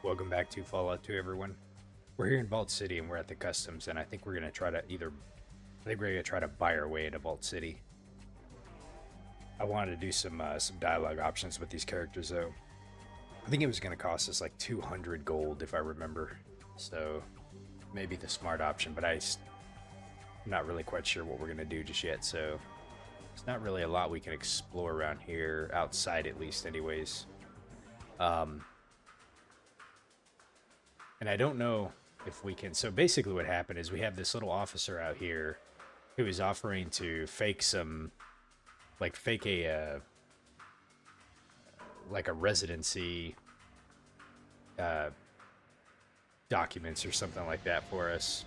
Welcome back to Fallout 2, everyone. We're here in Vault City and we're at the customs, and I think we're gonna try to buy our way into Vault City. I wanted to do some dialogue options with these characters, though. I think it was gonna cost us like 200 gold, if I remember. So maybe the smart option, but I'm not really quite sure what we're gonna do just yet. So it's not really a lot we can explore around here, outside at least, anyways. And I don't know if we can. So basically, what happened is we have this little officer out here who is offering to fake some, fake a like a residency documents or something like that for us.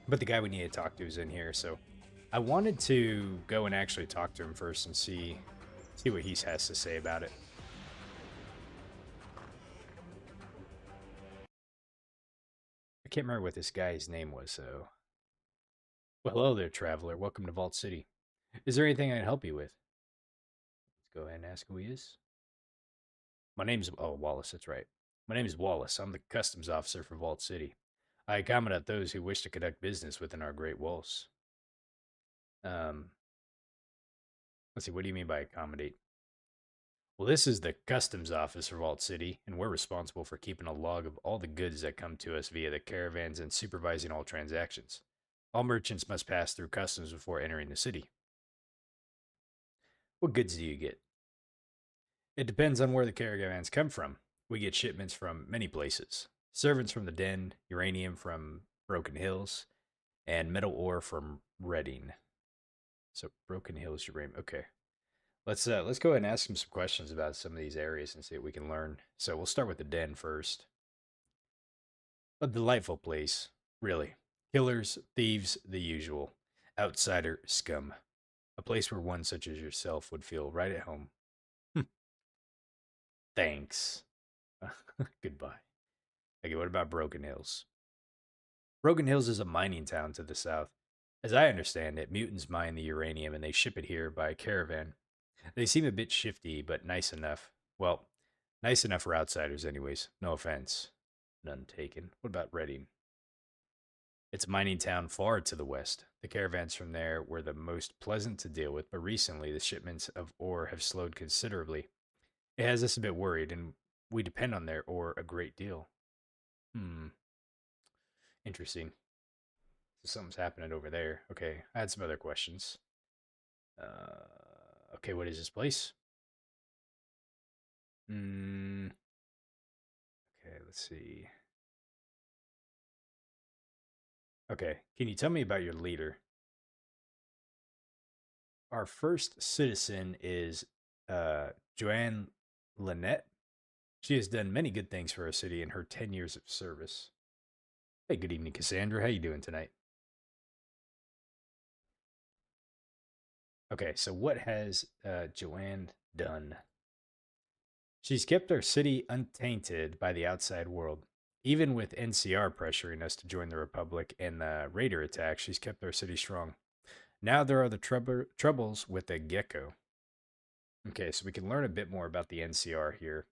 But the guy we need to talk to is in here, so I wanted to go and actually talk to him first and see what he has to say about it. I can't remember what this guy's name was, so. Well, hello there, traveler. Welcome to Vault City. Is there anything I can help you with? Let's go ahead and ask who he is. My name's Wallace. That's right. My name is Wallace. I'm the customs officer for Vault City. I accommodate those who wish to conduct business within our great walls. Let's see. What do you mean by accommodate? Well, this is the customs office for Vault City, and we're responsible for keeping a log of all the goods that come to us via the caravans and supervising all transactions. All merchants must pass through customs before entering the city. What goods do you get? It depends on where the caravans come from. We get shipments from many places. Servants from the Den, uranium from Broken Hills, and metal ore from Redding. So Broken Hills, uranium. Okay. Let's go ahead and ask him some questions about some of these areas and see what we can learn. So we'll start with the Den first. A delightful place, really. Killers, thieves, the usual. Outsider scum. A place where one such as yourself would feel right at home. Thanks. Goodbye. Okay, what about Broken Hills? Broken Hills is a mining town to the south. As I understand it, mutants mine the uranium and they ship it here by caravan. They seem a bit shifty, but nice enough. Well, nice enough for outsiders, anyways. No offense. None taken. What about Redding? It's a mining town far to the west. The caravans from there were the most pleasant to deal with, but recently the shipments of ore have slowed considerably. It has us a bit worried, and we depend on their ore a great deal. Interesting. So something's happening over there. Okay, I had some other questions. Okay, what is this place? Okay, let's see. Okay, can you tell me about your leader? Our first citizen is Joanne Lynette. She has done many good things for our city in her 10 years of service. Hey, good evening, Cassandra. How you doing tonight? Okay, so what has Joanne done? She's kept our city untainted by the outside world. Even with NCR pressuring us to join the Republic and the Raider attack, she's kept our city strong. Now there are the troubles with the Gecko. Okay, so we can learn a bit more about the NCR here,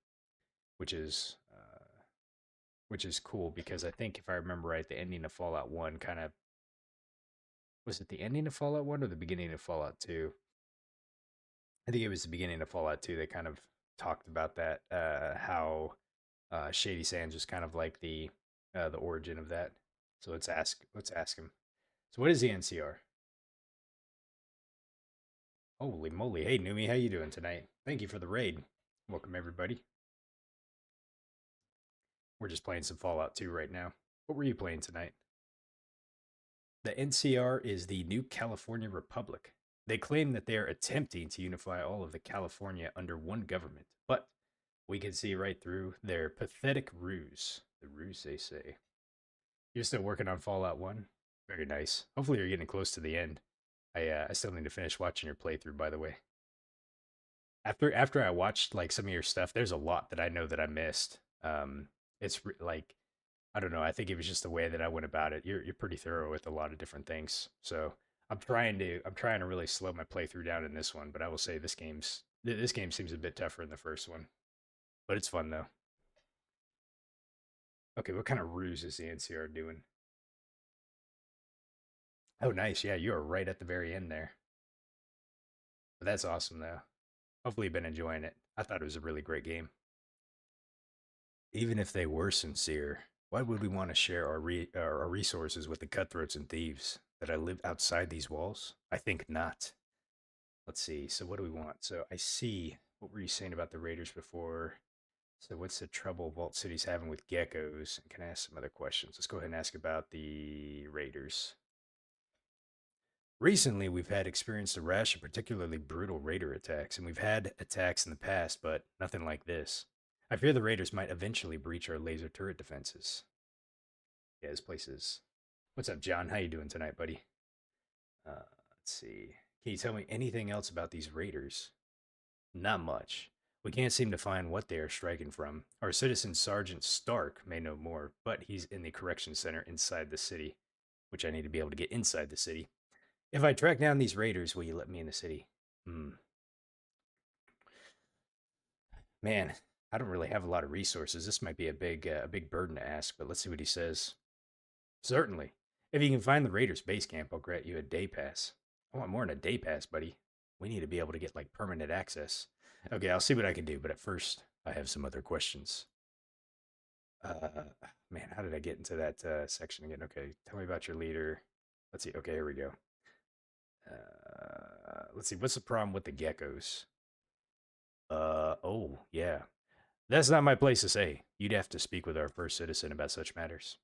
which is cool because I think if I remember right, the ending of Fallout 1 kind of was it the ending of Fallout 1 or the beginning of Fallout 2? I think it was the beginning of Fallout 2. They kind of talked about that how Shady Sands was kind of like the origin of that. So let's ask him. So what is the NCR? Holy moly! Hey Numi, how you doing tonight? Thank you for the raid. Welcome everybody. We're just playing some Fallout 2 right now. What were you playing tonight? The NCR is the New California Republic. They claim that they are attempting to unify all of the California under one government, but we can see right through their pathetic ruse. The ruse, they say. You're still working on Fallout 1? Very nice. Hopefully you're getting close to the end. I still need to finish watching your playthrough, by the way. After I watched like some of your stuff, there's a lot that I know that I missed. It's like I don't know. I think it was just the way that I went about it. You're pretty thorough with a lot of different things. So I'm trying to really slow my playthrough down in this one. But I will say this game seems a bit tougher than the first one. But it's fun though. Okay, what kind of ruse is the NCR doing? Oh, nice. Yeah, you are right at the very end there. But that's awesome, though. Hopefully, you've been enjoying it. I thought it was a really great game. Even if they were sincere, why would we want to share our resources with the cutthroats and thieves that I live outside these walls? I think not. Let's see. So, what do we want? So, I see. What were you saying about the Raiders before? So, what's the trouble Vault City's having with geckos? And can I ask some other questions? Let's go ahead and ask about the Raiders. Recently, we've had experienced a rash of particularly brutal raider attacks, and we've had attacks in the past, but nothing like this. I fear the raiders might eventually breach our laser turret defenses. Yeah, this place is. What's up, John? How you doing tonight, buddy? Let's see. Can you tell me anything else about these raiders? Not much. We can't seem to find what they are striking from. Our citizen Sergeant Stark may know more, but he's in the correction center inside the city, which I need to be able to get inside the city. If I track down these raiders, will you let me in the city? Hmm. Man, I don't really have a lot of resources. This might be a big burden to ask, but let's see what he says. Certainly. If you can find the raiders' base camp, I'll grant you a day pass. I want more than a day pass, buddy. We need to be able to get like permanent access. Okay, I'll see what I can do, but at first, I have some other questions. Uh, Man, how did I get into that section again? Okay, tell me about your leader. Let's see. Okay, here we go. Let's see. What's the problem with the geckos? Oh, yeah. That's not my place to say. You'd have to speak with our first citizen about such matters.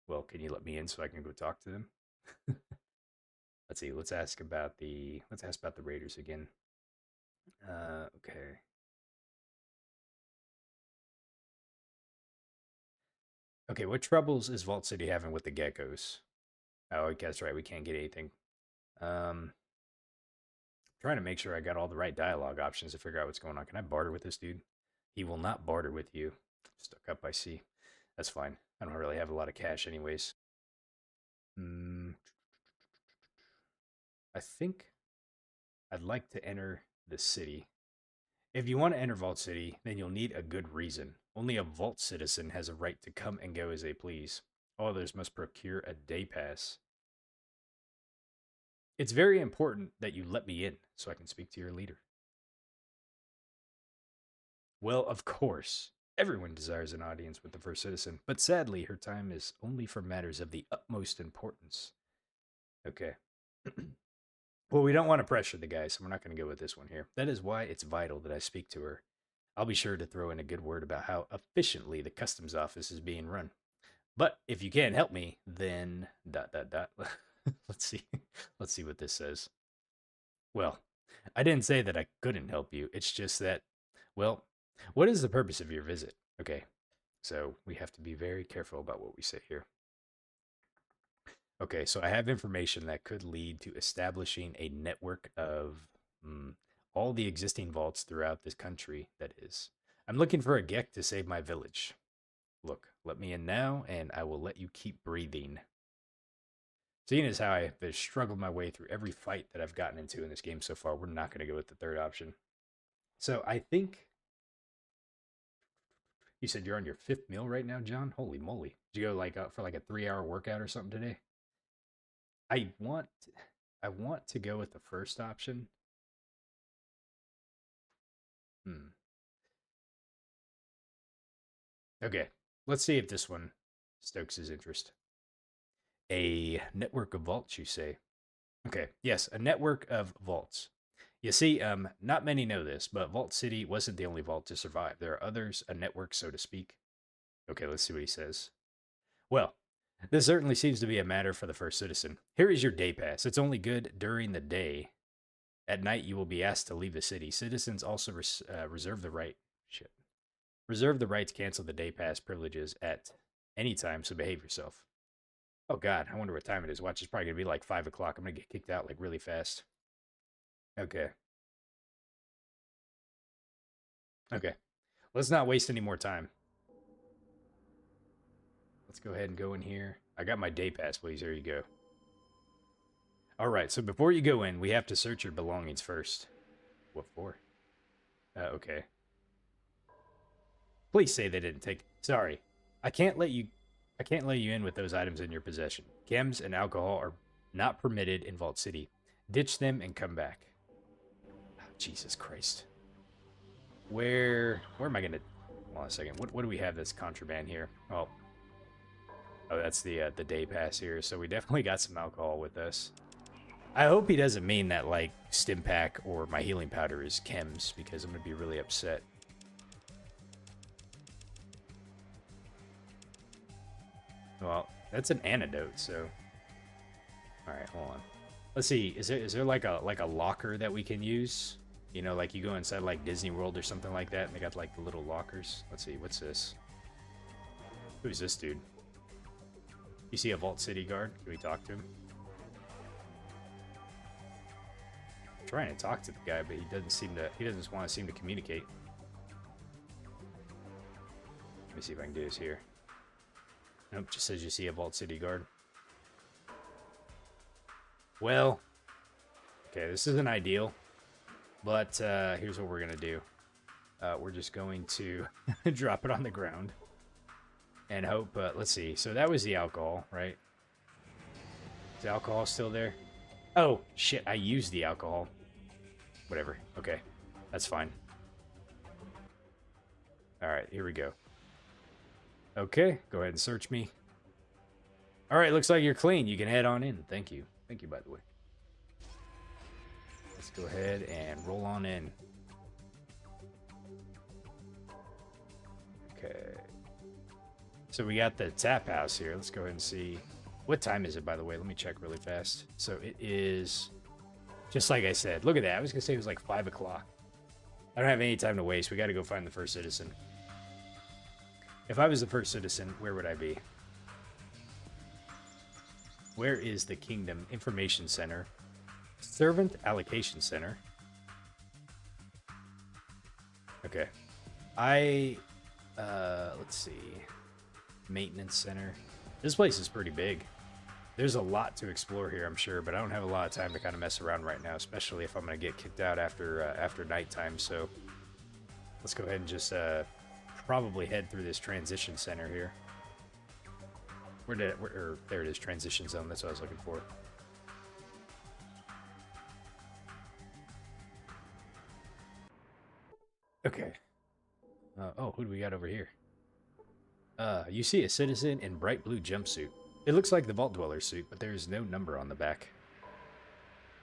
Well, can you let me in so I can go talk to them? Let's see. Let's ask about the Raiders again. Okay. Okay, what troubles is Vault City having with the geckos? Oh, okay, that's right. We can't get anything. Um, Trying to make sure I got all the right dialogue options to figure out what's going on. Can I barter with this dude? He will not barter with you. Stuck up, I see. That's fine. I don't really have a lot of cash, anyways. Hmm. I think I'd like to enter the city. If you want to enter Vault City, then you'll need a good reason. Only a Vault citizen has a right to come and go as they please. All others must procure a day pass. It's very important that you let me in so I can speak to your leader. Well, of course. Everyone desires an audience with the first citizen, but sadly, her time is only for matters of the utmost importance. Okay. Well, we don't want to pressure the guy, so we're not going to go with this one here. That is why it's vital that I speak to her. I'll be sure to throw in a good word about how efficiently the customs office is being run. But if you can't help me, then dot dot dot. Let's see. Let's see what this says. Well, I didn't say that I couldn't help you. It's just that, well, what is the purpose of your visit? Okay, so we have to be very careful about what we say here. Okay, so I have information that could lead to establishing a network of all the existing vaults throughout this country, that is. I'm looking for a Gek to save my village. Look, let me in now, and I will let you keep breathing. Seeing as how I have struggled my way through every fight that I've gotten into in this game so far, we're not going to go with the third option. So I think you said you're on your fifth meal right now, John. Holy moly! Did you go like for like a 3 hour workout or something today? I want, I want to go with the first option. Hmm. Okay, let's see if this one stokes his interest. A network of vaults, you say? Okay, yes, a network of vaults. You see, not many know this, but Vault City wasn't the only vault to survive. There are others, a network, so to speak. Okay, let's see what he says. Well, this certainly seems to be a matter for the first citizen. Here is your day pass. It's only good during the day. At night, you will be asked to leave the city. Citizens also reserve the right. Shit. Reserve the right to cancel the day pass privileges at any time, so behave yourself. Oh God, I wonder what time it is. Watch, it's probably gonna be like 5 o'clock. I'm gonna get kicked out like really fast. Okay. Okay. Let's not waste any more time. Let's go ahead and go in here. I got my day pass, please. There you go. All right, so before you go in, we have to search your belongings first. What for? Okay. Please say they didn't take... Sorry. I can't let you in with those items in your possession. Chems and alcohol are not permitted in Vault City. Ditch them and come back. Oh, Jesus Christ. Where am I gonna... Hold on a second. What do we have that's contraband here? Oh, that's the day pass here. So we definitely got some alcohol with us. I hope he doesn't mean that, like, stim pack or my healing powder is chems, because I'm gonna be really upset. Well, that's an antidote, so... Alright, hold on. Let's see, is there like a locker that we can use? You know, like you go inside like Disney World or something like that, and they got like the little lockers. Let's see, what's this? Who's this dude? You see a Vault City guard? Can we talk to him? I'm trying to talk to the guy, but he doesn't want to seem to communicate. Let me see if I can do this here. Nope, just says you see a Vault City guard. Well, okay, this isn't ideal, but here's what we're going to do. We're just going to drop it on the ground and hope, let's see. So that was the alcohol, right? Is the alcohol still there? Oh, shit, I used the alcohol. Whatever, okay, that's fine. All right, here we go. Okay, go ahead and search me. All right, looks like you're clean. You can head on in. Thank you. Thank you, by the way. Let's go ahead and roll on in. Okay. So we got the tap house here. Let's go ahead and see. What time is it, by the way? Let me check really fast. So it is, just like I said. Look at that. I was going to say it was like 5 o'clock. I don't have any time to waste. We got to go find the first citizen. If I was the first citizen, where would I be? Where is the Kingdom Information Center? Servant Allocation Center. Okay. Let's see. Maintenance Center. This place is pretty big. There's a lot to explore here, I'm sure, but I don't have a lot of time to kind of mess around right now, especially if I'm going to get kicked out after nighttime, so let's go ahead and just probably head through this transition center here. There it is, transition zone. That's what I was looking for. Okay. Oh, who do we got over here? You see a citizen in bright blue jumpsuit. It looks like the Vault Dweller suit, but there's no number on the back.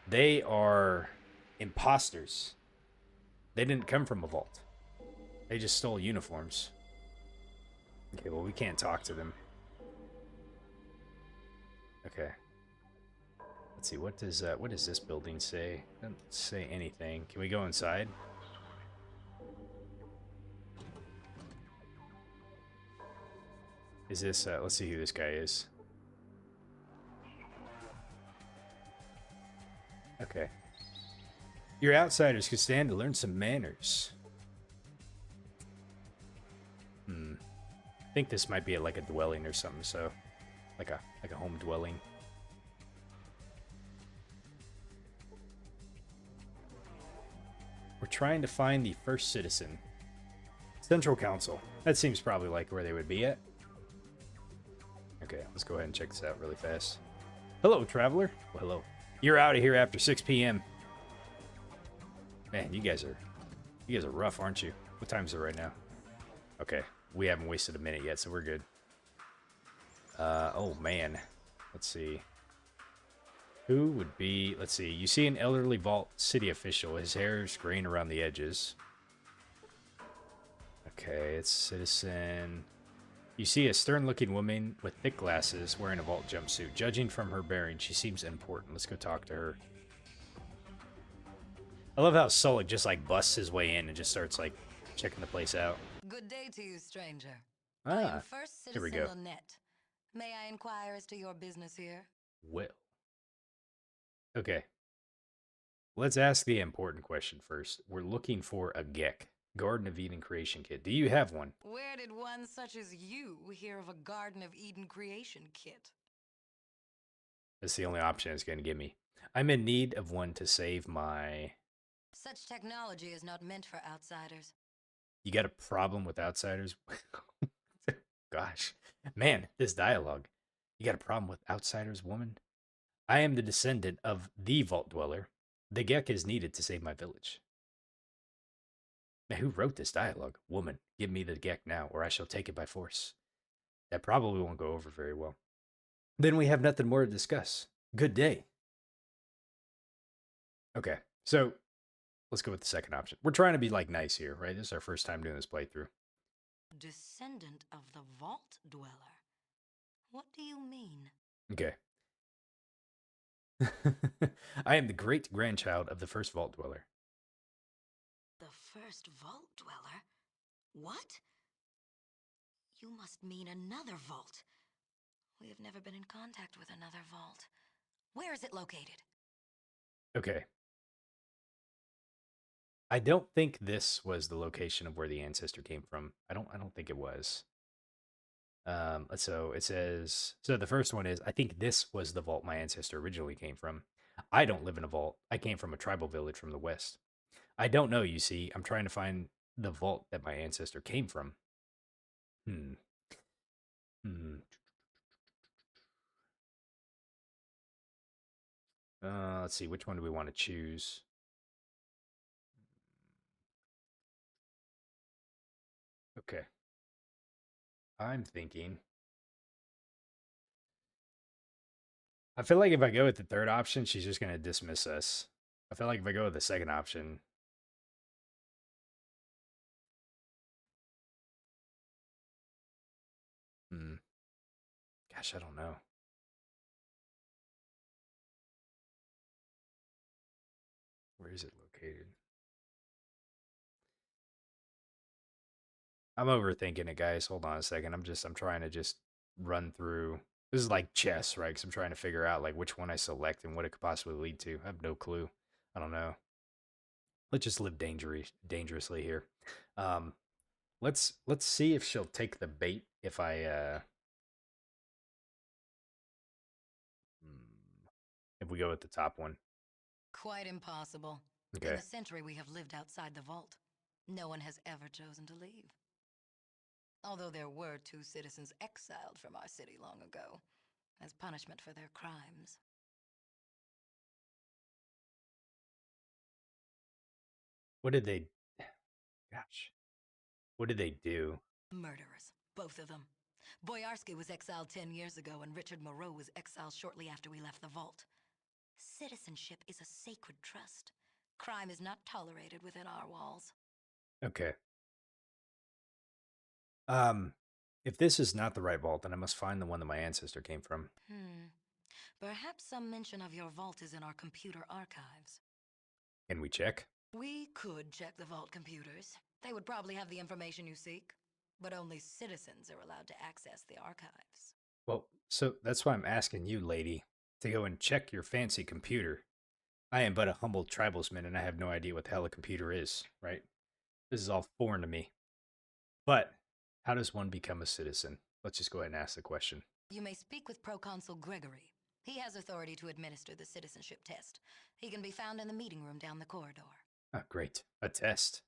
They are imposters. They didn't come from a vault. They just stole uniforms. Okay, well, we can't talk to them. Okay. Let's see, what does this building say? Doesn't say anything. Can we go inside? Is this, let's see who this guy is. Okay. Your outsiders could stand to learn some manners. I think this might be like a dwelling or something, so like a home dwelling. We're trying to find the first citizen. Central Council. That seems probably like where they would be at. Okay, let's go ahead and check this out really fast. Hello, traveler. Well, hello. You're out of here after 6 p.m. Man, you guys are rough, aren't you? What time is it right now? Okay, we haven't wasted a minute yet, so we're good. Oh man. Let's see. Who would be... Let's see. You see an elderly Vault City official. His hair is graying around the edges. Okay, it's citizen... You see a stern-looking woman with thick glasses wearing a Vault jumpsuit. Judging from her bearing, she seems important. Let's go talk to her. I love how Sulik just, like, busts his way in and just starts, like, checking the place out. Good day to you, stranger. Ah, First here we citizen go. Lynette. May I inquire as to your business here? Well. Okay. Let's ask the important question first. We're looking for a Gek. Garden of Eden creation kit. Do you have one? Where did one such as you hear of a Garden of Eden creation kit? That's the only option it's going to give me. I'm in need of one to save my... Such technology is not meant for outsiders. You got a problem with outsiders? Gosh. Man, this dialogue. You got a problem with outsiders, woman? I am the descendant of the Vault Dweller. The Gek is needed to save my village. Now, who wrote this dialogue? Woman, give me the Gek now, or I shall take it by force. That probably won't go over very well. Then we have nothing more to discuss. Good day. Okay, so let's go with the second option. We're trying to be like nice here, right? This is our first time doing this playthrough. Descendant of the Vault Dweller? What do you mean? Okay. I am the great grandchild of the first Vault Dweller. The first Vault Dweller? What? You must mean another vault. We have never been in contact with another vault. Where is it located? Okay. I don't think this was the location of where the ancestor came from. I don't think it was. So it says so the first one is I think this was the vault my ancestor originally came from. I don't live in a vault. I came from a tribal village from the west. I don't know, you see. I'm trying to find the vault that my ancestor came from. Hmm. Hmm. Let's see. Which one do we want to choose? Okay. I'm thinking. I feel like if I go with the third option, she's just going to dismiss us. I feel like if I go with the second option, hmm, gosh, I don't know. Where is it located? I'm overthinking it, guys. Hold on a second. I'm trying to just run through. This is like chess, right? Because I'm trying to figure out like which one I select and what it could possibly lead to. I have no clue. I don't know. Let's just live dangerously here. Um, let's see if she'll take the bait if if we go with the top one. Quite impossible. In Okay. the century we have lived outside the vault, no one has ever chosen to leave. Although there were two citizens exiled from our city long ago, as punishment for their crimes. What did they gosh. What did they do? Murderers, both of them. Boyarsky was exiled 10 years ago, and Richard Moreau was exiled shortly after we left the vault. Citizenship is a sacred trust. Crime is not tolerated within our walls. Okay. Um if this is not the right vault, then I must find the one that my ancestor came from. Perhaps some mention of your vault is in our computer archives. Can we check? We could check the vault computers. They would probably have the information you seek. But only citizens are allowed to access the archives. Well, so that's why I'm asking you, lady, to go and check your fancy computer. I am but a humble tribalsman and I have no idea what the hell a computer is, right? This is all foreign to me. But how does one become a citizen? Let's just go ahead and ask the question. You may speak with Proconsul Gregory. He has authority to administer the citizenship test. He can be found in the meeting room down the corridor. Ah, great. A test.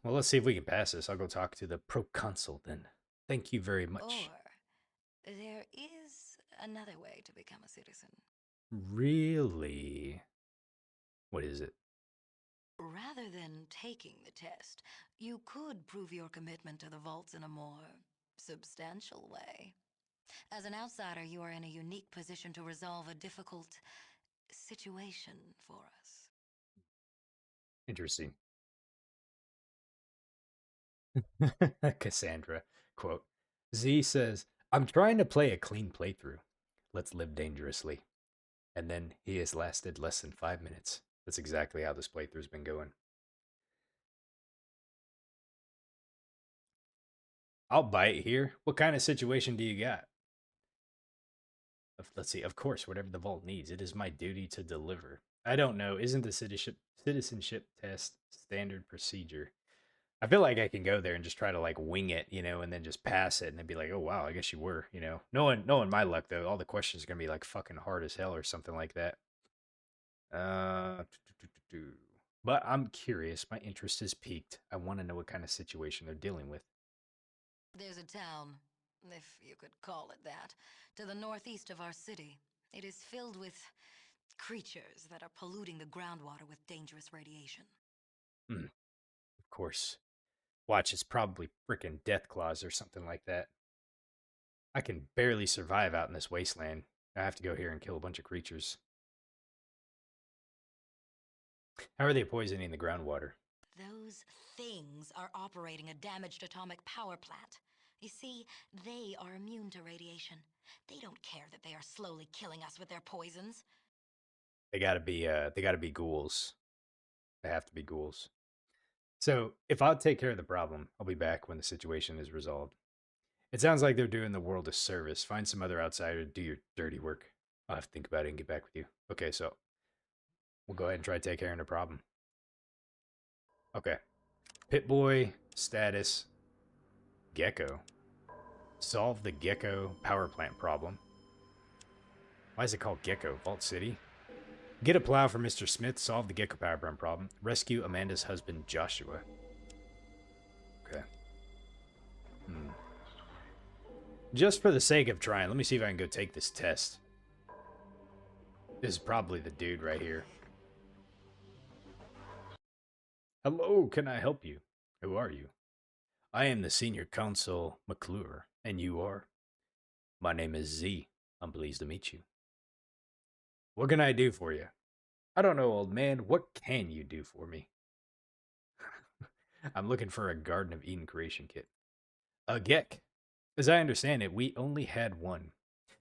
Well, let's see if we can pass this. I'll go talk to the proconsul then. Thank you very much. Or there is another way to become a citizen. Really? What is it? Rather than taking the test, you could prove your commitment to the vaults in a more substantial way. As an outsider, you are in a unique position to resolve a difficult situation for us. Interesting. Cassandra, quote, Z says, I'm trying to play a clean playthrough. Let's live dangerously. And then he has lasted less than 5 minutes. That's exactly how this playthrough's been going. I'll bite here. What kind of situation do you got? Let's see. Of course, whatever the vault needs, it is my duty to deliver. I don't know. Isn't the citizenship test standard procedure? I feel like I can go there and just try to like wing it, and then just pass it and then be like, oh wow, I guess you were. Knowing my luck though, all the questions are gonna be like fucking hard as hell or something like that. Uh, but I'm curious. My interest is piqued. I want to know what kind of situation they're dealing with. There's a town, if you could call it that, to the northeast of our city. It is filled with creatures that are polluting the groundwater with dangerous radiation. Hmm, of course. Watch, it's probably frickin' death claws or something like that. I can barely survive out in this wasteland. I have to go here and kill a bunch of creatures. How are they poisoning the groundwater? Those things are operating a damaged atomic power plant. You see, they are immune to radiation. They don't care that they are slowly killing us with their poisons. They gotta be ghouls. They have to be ghouls. So if I'll take care of the problem, I'll be back when the situation is resolved. It sounds like they're doing the world a service. Find some other outsider to do your dirty work. I'll have to think about it and get back with you. Okay, so we'll go ahead and try to take care of the problem. Okay. Pit Boy, status, Gecko. Solve the Gecko power plant problem. Why is it called Gecko? Vault City? Get a plow for Mr. Smith. Solve the Gecko power plant problem. Rescue Amanda's husband, Joshua. Okay. Hmm. Just for the sake of trying, let me see if I can go take this test. This is probably the dude right here. Hello, can I help you? Who are you? I am the senior counsel McClure, and you are? My name is Z. I'm pleased to meet you. What can I do for you? I don't know, old man. What can you do for me? I'm looking for a Garden of Eden creation kit. A Gek. As I understand it, we only had one.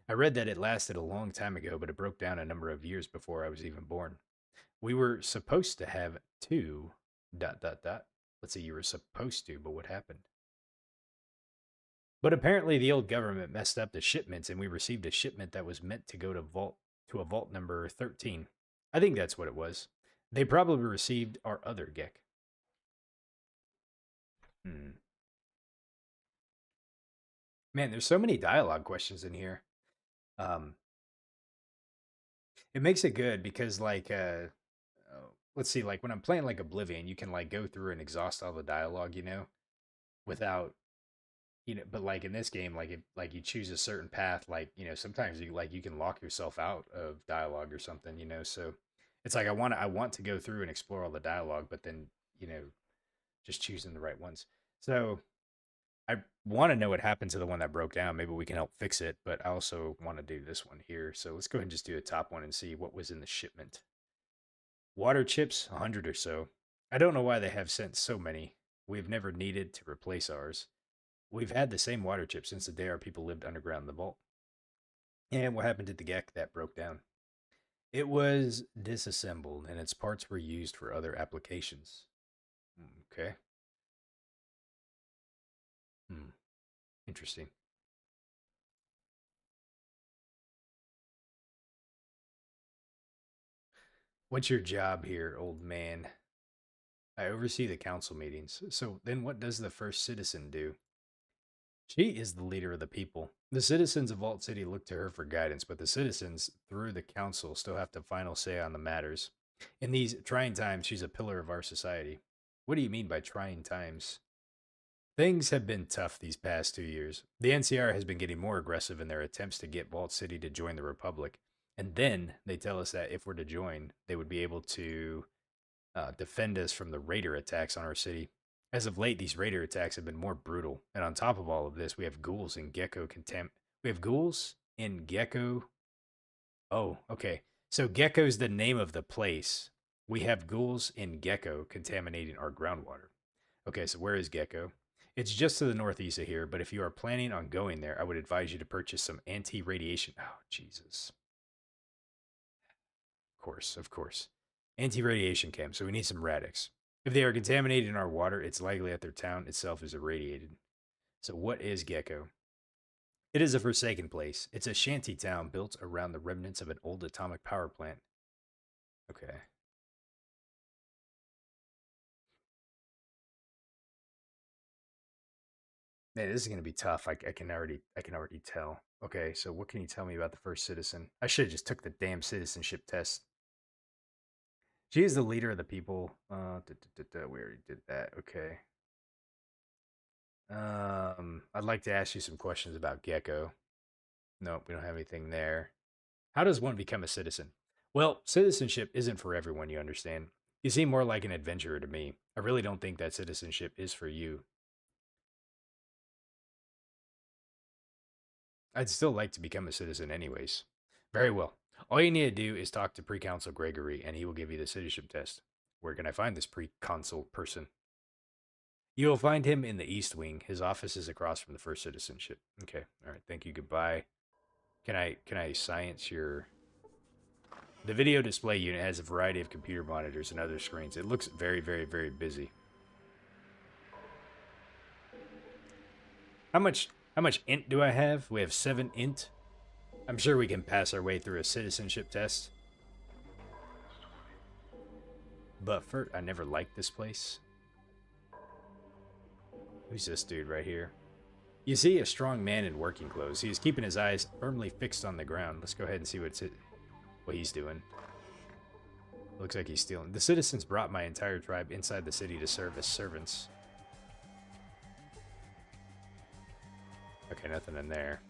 I read that it lasted a long time ago, but it broke down a number of years before I was even born. We were supposed to have two. Dot dot dot. Let's see, you were supposed to, but what happened? But apparently the old government messed up the shipments and we received a shipment that was meant to go to a vault number 13. I think that's what it was. They probably received our other Gek. Hmm. Man, there's so many dialogue questions in here. Um it makes it good because let's see, like when I'm playing like Oblivion, you can like go through and exhaust all the dialogue, without but like in this game, like if like you choose a certain path, like sometimes you can lock yourself out of dialogue or something, so it's like I want to go through and explore all the dialogue, but then you know just choosing the right ones. So I want to know what happened to the one that broke down. Maybe we can help fix it, but I also want to do this one here. So let's go ahead and just do a top one and see what was in the shipment. Water chips, 100 or so. I don't know why they have sent so many. We've never needed to replace ours. We've had the same water chip since the day our people lived underground in the vault. And what happened to the Gek that broke down? It was disassembled and its parts were used for other applications. Okay. Hmm. Interesting. What's your job here, old man? I oversee the council meetings. So then what does the first citizen do? She is the leader of the people. The citizens of Vault City look to her for guidance, but the citizens, through the council, still have the final say on the matters. In these trying times, she's a pillar of our society. What do you mean by trying times? Things have been tough these past 2 years. The NCR has been getting more aggressive in their attempts to get Vault City to join the Republic. And then they tell us that if we're to join, they would be able to defend us from the raider attacks on our city. As of late, these raider attacks have been more brutal. And on top of all of this, we have ghouls and gecko contempt. We have ghouls in gecko. Oh, okay. So gecko's the name of the place. We have ghouls in gecko contaminating our groundwater. Okay, so where is gecko? It's just to the northeast of here, but if you are planning on going there, I would advise you to purchase some anti-radiation. Oh, Jesus. Of course, of course. Anti-radiation chem, so we need some radix. If they are contaminated in our water, it's likely that their town itself is irradiated. So what is Gecko? It is a forsaken place. It's a shanty town built around the remnants of an old atomic power plant. Okay. Man, this is gonna be tough. I can already tell. Okay, so what can you tell me about the first citizen? I should have just took the damn citizenship test. She is the leader of the people. We already did that. Okay. I'd like to ask you some questions about Gecko. Nope, we don't have anything there. How does one become a citizen? Well, citizenship isn't for everyone, you understand. You seem more like an adventurer to me. I really don't think that citizenship is for you. I'd still like to become a citizen, anyways. Very well. All you need to do is talk to Pre-Consul Gregory, and he will give you the citizenship test. Where can I find this Pre-Consul person? You will find him in the East Wing. His office is across from the first citizenship. Okay. All right. Thank you. Goodbye. Can I science your the video display unit has a variety of computer monitors and other screens. It looks very, very, very busy. How much int do I have? We have 7 int. I'm sure we can pass our way through a citizenship test. But first, I never liked this place. Who's this dude right here? You see a strong man in working clothes. He is keeping his eyes firmly fixed on the ground. Let's go ahead and see what he's doing. Looks like he's stealing. The citizens brought my entire tribe inside the city to serve as servants. Okay, nothing in there.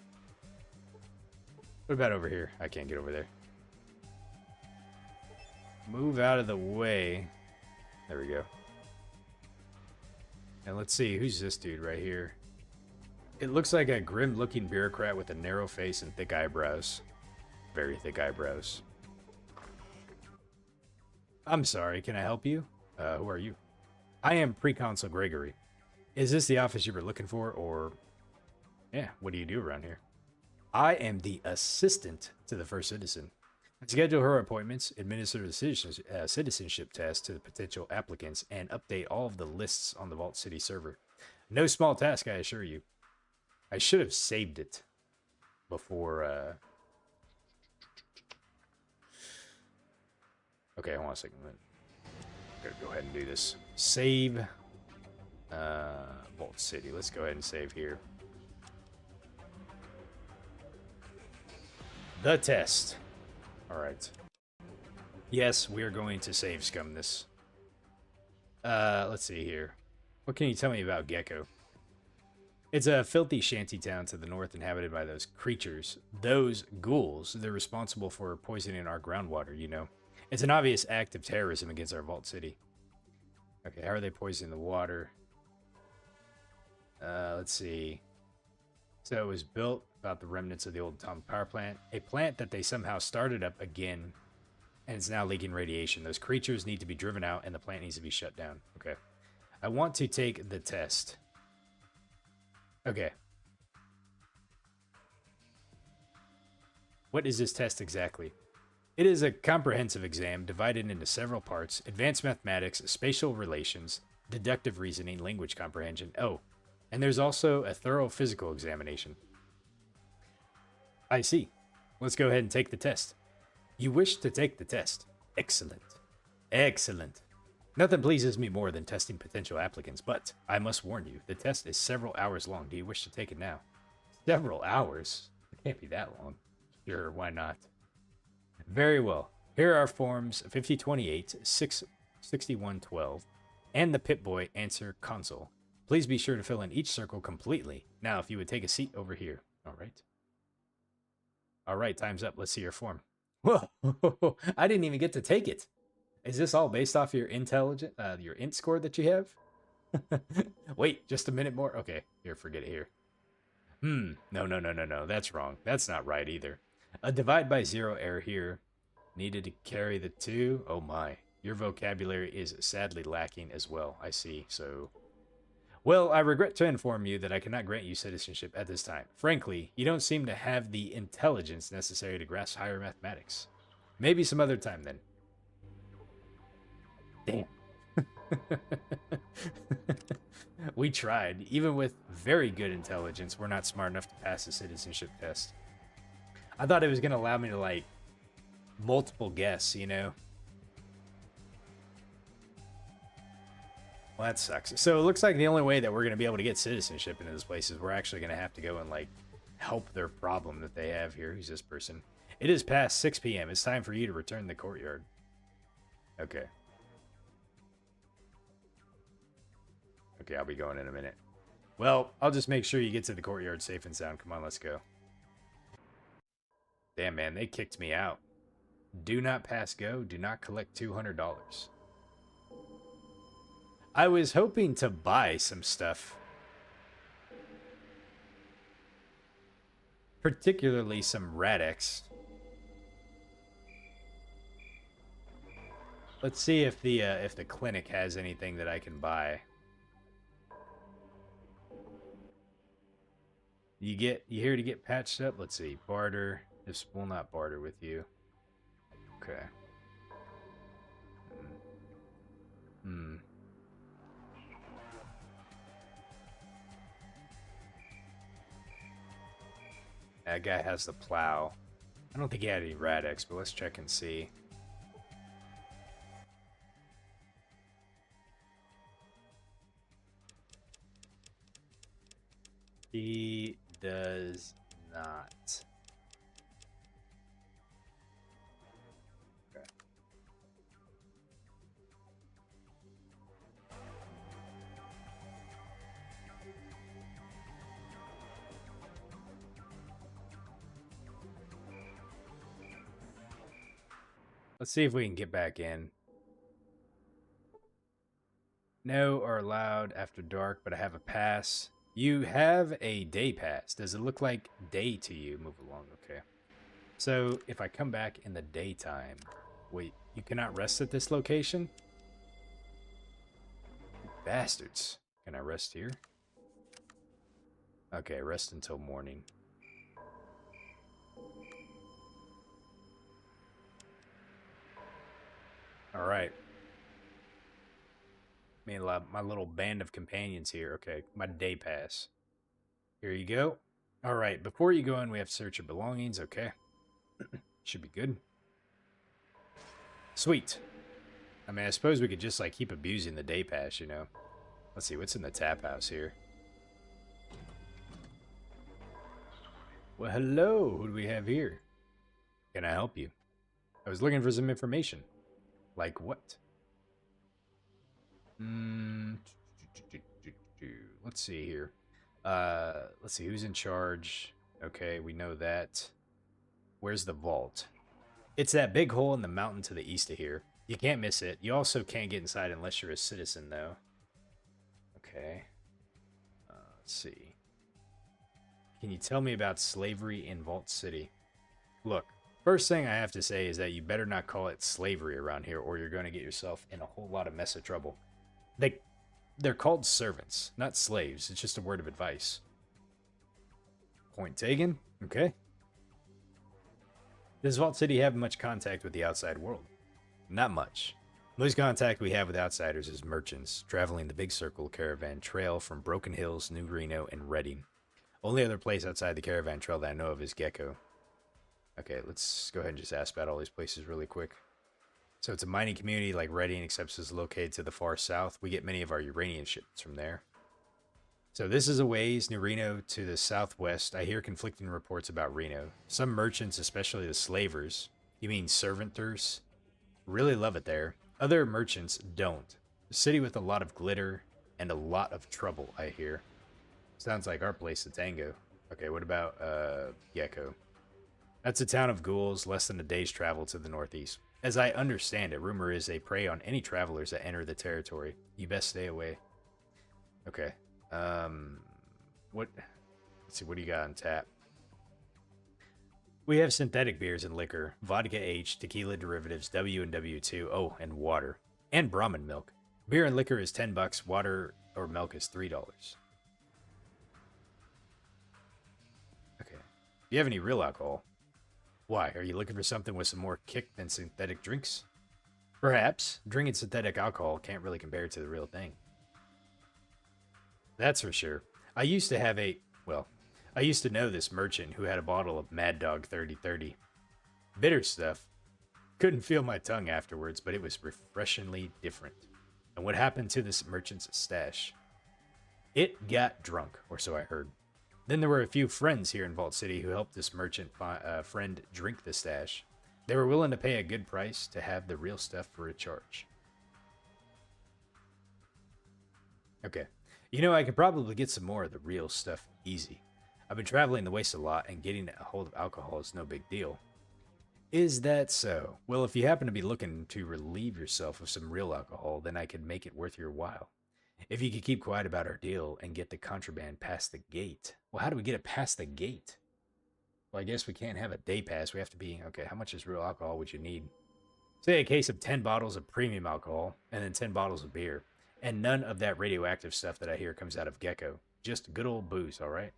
What about over here? I can't get over there. Move out of the way. There we go. And let's see, who's this dude right here? It looks like a grim-looking bureaucrat with a narrow face and thick eyebrows. Very thick eyebrows. I'm sorry, can I help you? Who are you? I am Pre-Consul Gregory. Is this the office you were looking for, or... Yeah, what do you do around here? I am the assistant to the first citizen. I schedule her appointments, administer the citizenship test to the potential applicants, and update all of the lists on the Vault City server. No small task, I assure you. I should have saved it before... Okay, hold on a second. I'm gonna go ahead and do this. Save Vault City. Let's go ahead and save here. The test. Alright. Yes, we are going to save scum this. Let's see here. What can you tell me about Gecko? It's a filthy shanty town to the north inhabited by those creatures. Those ghouls, they're responsible for poisoning our groundwater, you know. It's an obvious act of terrorism against our Vault City. Okay, how are they poisoning the water? Let's see. So it was built about the remnants of the old atomic power plant. A plant that they somehow started up again, and it's now leaking radiation. Those creatures need to be driven out, and the plant needs to be shut down. Okay. I want to take the test. Okay. What is this test exactly? It is a comprehensive exam divided into several parts: advanced mathematics, spatial relations, deductive reasoning, language comprehension. Oh, and there's also a thorough physical examination. I see. Let's go ahead and take the test. You wish to take the test. Excellent. Excellent. Nothing pleases me more than testing potential applicants, but I must warn you, the test is several hours long. Do you wish to take it now? Several hours? It can't be that long. Sure, why not? Very well. Here are forms 5028, 66112, and the Pip-Boy answer console. Please be sure to fill in each circle completely. Now, if you would take a seat over here. All right. All right, time's up. Let's see your form. Whoa, I didn't even get to take it. Is this all based off your your int score that you have? Wait, just a minute more. Okay, here, forget it here. No. That's wrong. That's not right either. A divide by zero error here. Needed to carry the 2. Oh my. Your vocabulary is sadly lacking as well. I see. So... Well, I regret to inform you that I cannot grant you citizenship at this time. Frankly, you don't seem to have the intelligence necessary to grasp higher mathematics. Maybe some other time then. Damn. We tried. Even with very good intelligence, we're not smart enough to pass the citizenship test. I thought it was going to allow me to, like, multiple guess, you know? Well, that sucks. So it looks like the only way that we're going to be able to get citizenship into this place is we're actually going to have to go and, like, help their problem that they have here. Who's this person? It is past 6 p.m. It's time for you to return to the courtyard. Okay. Okay, I'll be going in a minute. Well, I'll just make sure you get to the courtyard safe and sound. Come on, let's go. Damn, man, they kicked me out. Do not pass go. Do not collect $200. I was hoping to buy some stuff. Particularly some Radex. Let's see if the clinic has anything that I can buy. You here to get patched up? Let's see. Barter. This will not barter with you. Okay. Hmm. That guy has the plow. I don't think he had any Radex, but let's check and see. He does not. Okay. Let's see if we can get back in. No are allowed after dark, but I have a pass. You have a day pass. Does it look like day to you? Move along, okay. So, if I come back in the daytime... Wait, you cannot rest at this location? Bastards. Can I rest here? Okay, rest until morning. Alright. My little band of companions here. Okay, my day pass. Here you go. All right, before you go in, we have to search your belongings. Okay. Should be good. Sweet. I mean, I suppose we could just, like, keep abusing the day pass, you know. Let's see, what's in the tap house here? Well, hello. Who do we have here? Can I help you? I was looking for some information. Like what? Let's see here. Let's see who's in charge. Okay, we know that. Where's the vault? It's that big hole in the mountain to the east of here. You can't miss it. You also can't get inside unless you're a citizen, though. Okay. Let's see. Can you tell me about slavery in Vault City? Look, first thing I have to say is that you better not call it slavery around here, or you're going to get yourself in a whole lot of mess of trouble. They're called servants, not slaves. It's just a word of advice. Point taken. Okay. Does Vault City have much contact with the outside world? Not much. Most contact we have with outsiders is merchants, traveling the Big Circle Caravan Trail from Broken Hills, New Reno, and Redding. Only other place outside the Caravan Trail that I know of is Gecko. Okay, let's go ahead and just ask about all these places really quick. So it's a mining community like Redding, except it's located to the far south. We get many of our uranium shipments from there. So this is a ways, New Reno to the southwest. I hear conflicting reports about Reno. Some merchants, especially the slavers, you mean servanters, really love it there. Other merchants don't. A city with a lot of glitter and a lot of trouble, I hear. Sounds like our place to tango. Okay, what about Gecko? That's a town of ghouls, less than a day's travel to the northeast. As I understand it, rumor is they prey on any travelers that enter the territory. You best stay away. Okay. Let's see, what do you got on tap? We have synthetic beers and liquor, vodka H, tequila derivatives, W and W2, oh, and water. And Brahmin milk. Beer and liquor is $10, water or milk is $3. Okay. Do you have any real alcohol? Why, are you looking for something with some more kick than synthetic drinks? Perhaps. Drinking synthetic alcohol can't really compare to the real thing. That's for sure. I used to know this merchant who had a bottle of Mad Dog 3030. Bitter stuff. Couldn't feel my tongue afterwards, but it was refreshingly different. And what happened to this merchant's stash? It got drunk, or so I heard. Then there were a few friends here in Vault City who helped this merchant friend drink the stash. They were willing to pay a good price to have the real stuff for a charge. Okay. You know, I could probably get some more of the real stuff easy. I've been traveling the waste a lot, and getting a hold of alcohol is no big deal. Is that so? Well, if you happen to be looking to relieve yourself of some real alcohol, then I could make it worth your while. If you could keep quiet about our deal and get the contraband past the gate. Well, how do we get it past the gate? Well, I guess we can't have a day pass. We have to be, okay, how much is real alcohol would you need? Say a case of 10 bottles of premium alcohol and then 10 bottles of beer. And none of that radioactive stuff that I hear comes out of Gecko. Just good old booze, all right?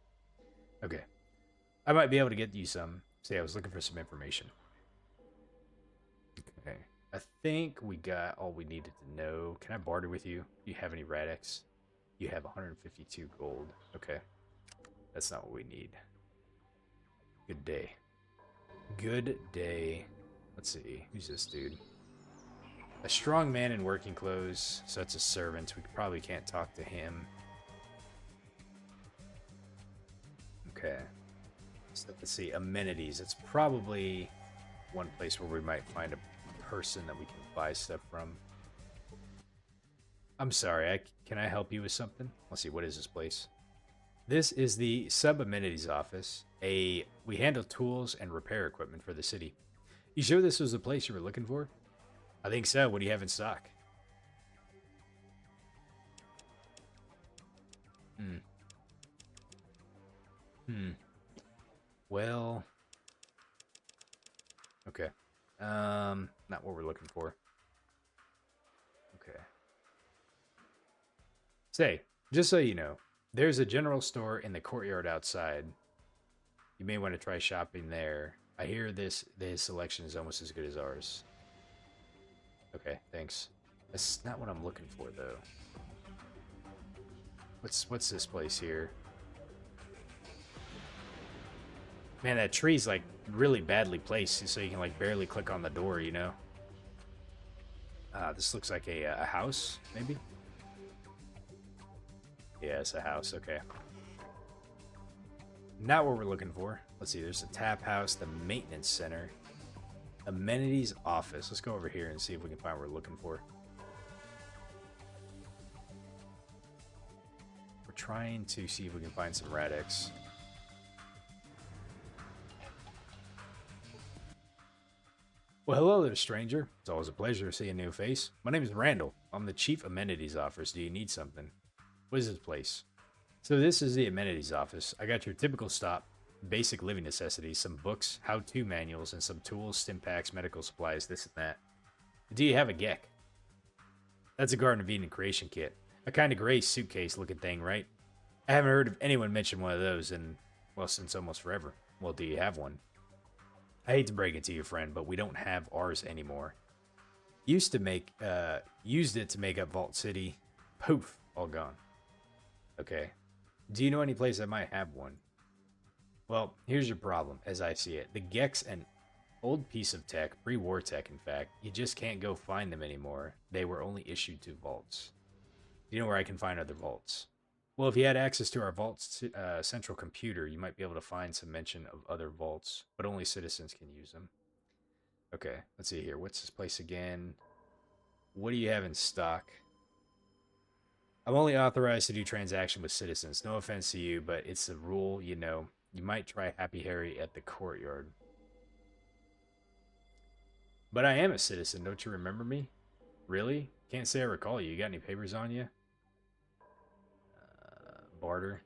Okay. I might be able to get you some. Say I was looking for some information. Okay. I think we got all we needed to know. Can I barter with you? Do you have any Radix? You have 152 gold. Okay. That's not what we need. Good day. Good day. Let's see. Who's this dude? A strong man in working clothes. So that's a servant. We probably can't talk to him. Okay. So let's see. Amenities. It's probably one place where we might find a person that we can buy stuff from. I'm sorry. Can I help you with something? Let's see. What is this place? This is the sub-amenities office. We handle tools and repair equipment for the city. You sure this was the place you were looking for? I think so. What do you have in stock? Well, okay. Not what we're looking for. Okay. Say, just so you know, there's a general store in the courtyard outside. You may want to try shopping there. I hear this selection is almost as good as ours. Okay, thanks. That's not what I'm looking for, though. What's this place here? Man, that tree's like really badly placed, so you can like barely click on the door, you know? This looks like a house, maybe? Yeah, it's a house, okay. Not what we're looking for. Let's see, there's a tap house, the maintenance center, amenities office. Let's go over here and see if we can find what we're looking for. We're trying to see if we can find some Radix. Well, hello there, stranger. It's always a pleasure to see a new face. My name is Randall. I'm the Chief Amenities Officer. Do you need something? What is this place? So this is the amenities office. I got your typical stop, basic living necessities, some books, how-to manuals, and some tools, stim packs, medical supplies, this and that. Do you have a GEC? That's a Garden of Eden creation kit. A kind of gray suitcase-looking thing, right? I haven't heard of anyone mention one of those in, well, since almost forever. Well, do you have one? I hate to break it to you, friend, but we don't have ours anymore. Used it to make up Vault City. Poof, all gone. Okay. Do you know any place that might have one? Well, here's your problem, as I see it. The GEC's an old piece of tech, pre-war tech, in fact. You just can't go find them anymore. They were only issued to vaults. Do you know where I can find other vaults? Well, if you had access to our vault's central computer, you might be able to find some mention of other vaults, but only citizens can use them. Okay, let's see here. What's this place again? What do you have in stock? I'm only authorized to do transaction with citizens. No offense to you, but it's a rule, you know. You might try Happy Harry at the courtyard. But I am a citizen, don't you remember me? Really? Can't say I recall you. You got any papers on you? Barter.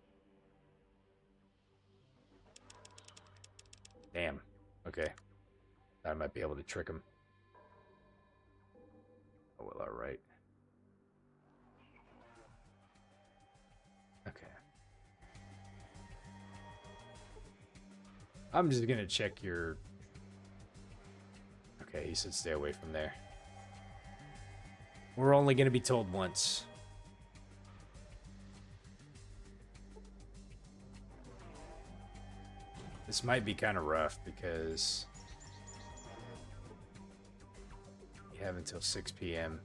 Damn. Okay. I might be able to trick him. Oh, well, alright. Okay. I'm just gonna check your... Okay, he said stay away from there. We're only gonna be told once. This might be kind of rough because you have until 6 p.m.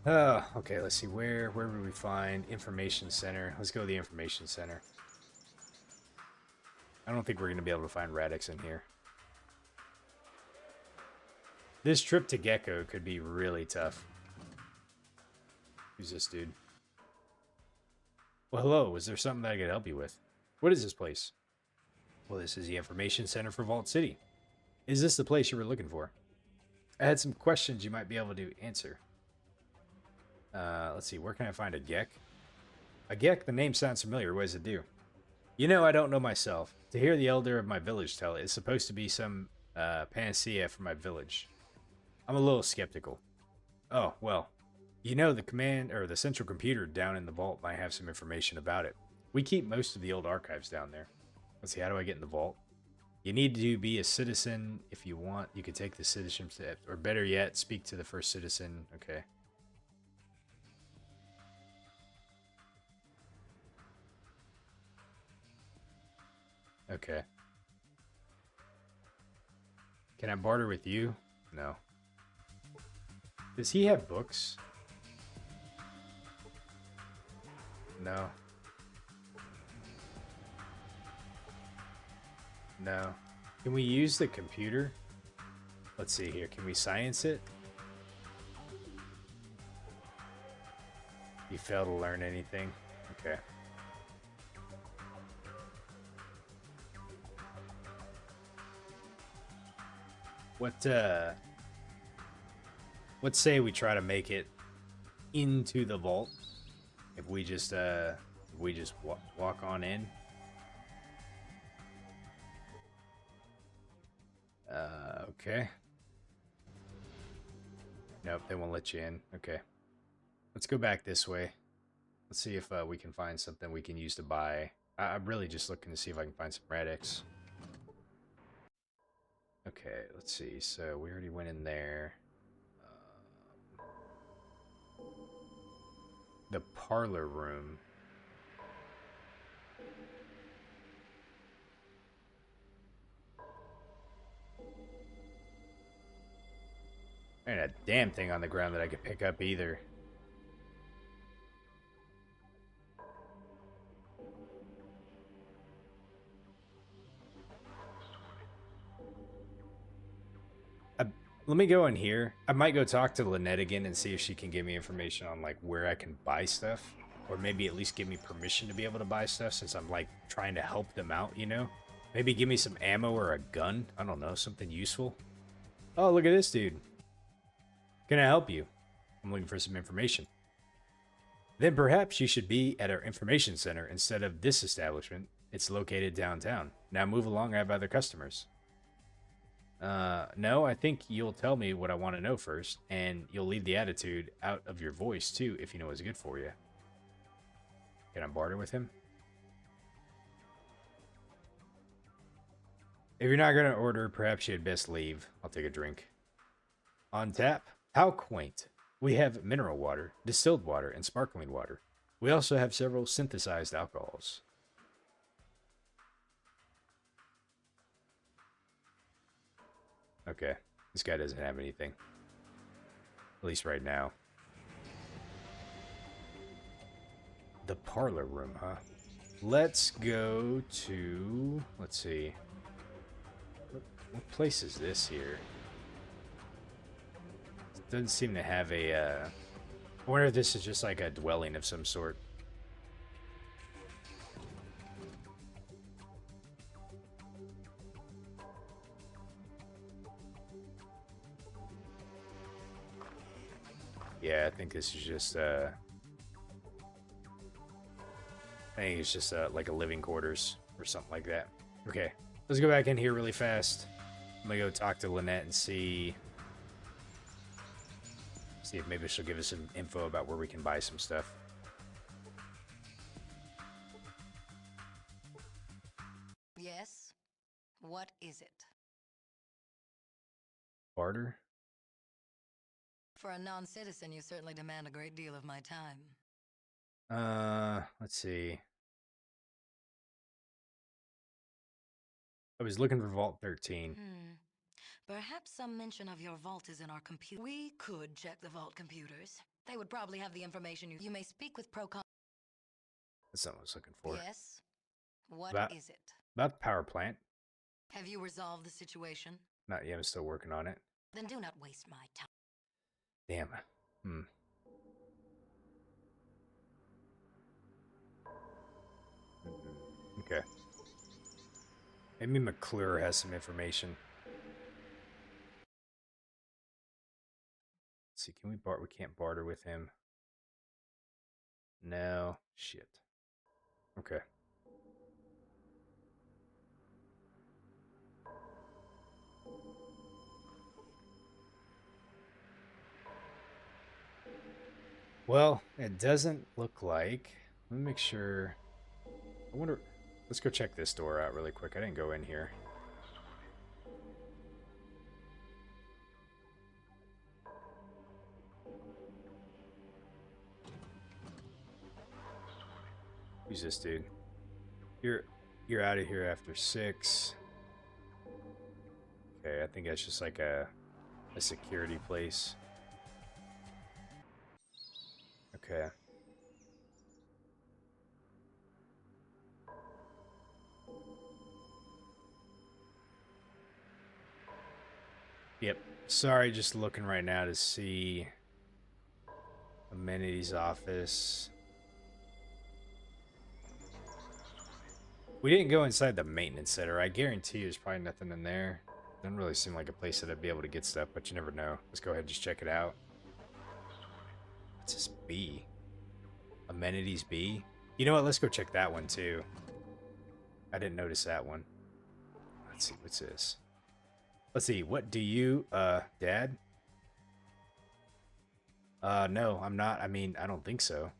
Oh, okay, let's see. Where would we find information center? Let's go to the information center. I don't think we're going to be able to find Radix in here. This trip to Gecko could be really tough. Who's this dude? Well, hello. Is there something that I could help you with? What is this place? Well, this is the information center for Vault City. Is this the place you were looking for? I had some questions you might be able to answer. Let's see. Where can I find a Gek? A Gek? The name sounds familiar. What does it do? You know, I don't know myself. To hear the elder of my village tell it, it's supposed to be some panacea for my village. I'm a little skeptical. Oh, well. You know, the command or the central computer down in the vault might have some information about it. We keep most of the old archives down there. Let's see, how do I get in the vault? You need to be a citizen. If you want, you could take the citizenship, or better yet, speak to the first citizen. Okay. Okay. Can I barter with you? No. Does he have books? No. No. Can we use the computer? Let's see here. Can we science it? You fail to learn anything? Okay. Let's say we try to make it into the vault. If we just walk on in. Okay. Nope, they won't let you in. Okay. Let's go back this way. Let's see if we can find something we can use to buy. I'm really just looking to see if I can find some radix. Okay, let's see. So we already went in there. The parlor room. There ain't a damn thing on the ground that I could pick up either. Let me go in here. I might go talk to Lynette again and see if she can give me information on like where I can buy stuff. Or maybe at least give me permission to be able to buy stuff since I'm like trying to help them out, you know? Maybe give me some ammo or a gun. I don't know, something useful. Oh, look at this dude. Can I help you? I'm looking for some information. Then perhaps you should be at our information center instead of this establishment. It's located downtown. Now move along, I have other customers. No, I think you'll tell me what I want to know first, and you'll leave the attitude out of your voice, too, if you know what's good for you. Can I barter with him? If you're not going to order, perhaps you had best leave. I'll take a drink. On tap? How quaint. We have mineral water, distilled water, and sparkling water. We also have several synthesized alcohols. Okay, this guy doesn't have anything. At least right now. The parlor room, huh? Let's go to... Let's see. What place is this here? It doesn't seem to have a... I wonder if this is just like a dwelling of some sort. Yeah, I think this is just, I think it's just, like a living quarters or something like that. Okay, let's go back in here really fast. I'm gonna go talk to Lynette and see if maybe she'll give us some info about where we can buy some stuff. Yes? What is it? Barter? For a non-citizen, you certainly demand a great deal of my time. Let's see. I was looking for Vault 13. Perhaps some mention of your vault is in our computer. We could check the vault computers. They would probably have the information you may speak with Procon. That's not what I was looking for. Yes? What is it? About the power plant. Have you resolved the situation? Not yet, I'm still working on it. Then do not waste my time. Damn. Hmm. Okay. Maybe McClure has some information. Let's see, can we barter? We can't barter with him. No. Shit. Okay. Well, it doesn't look like. Let me make sure. I wonder. Let's go check this door out really quick. I didn't go in here. Who's this dude? You're out of here after 6. Okay, I think that's just like a security place. Okay. Yep. Sorry, just looking right now to see amenities office. We didn't go inside the maintenance center. I guarantee there's probably nothing in there. Doesn't really seem like a place that I'd be able to get stuff, but you never know. Let's go ahead and just check it out. What's this B? Amenities B? You know what? Let's go check that one too. I didn't notice that one. Let's see. What's this? Let's see. What do you, Dad? No, I'm not. I mean, I don't think so.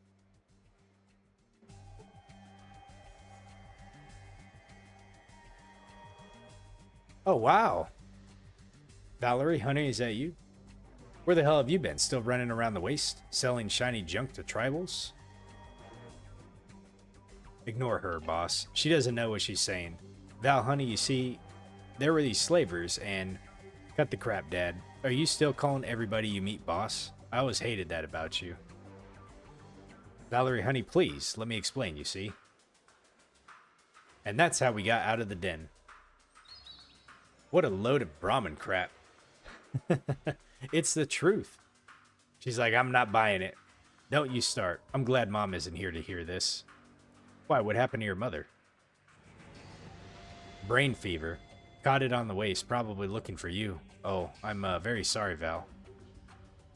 Oh, wow. Valerie, honey, is that you? Where the hell have you been? Still running around the waste? Selling shiny junk to tribals? Ignore her, boss. She doesn't know what she's saying. Val, honey, you see, there were these slavers and... Cut the crap, Dad. Are you still calling everybody you meet boss? I always hated that about you. Valerie, honey, please, let me explain, you see. And that's how we got out of the den. What a load of Brahmin crap. It's the truth. She's like, I'm not buying it. Don't you start. I'm glad Mom isn't here to hear this. Why, what happened to your mother? Brain fever. Caught it on the waist, probably looking for you. Oh, I'm very sorry, Val.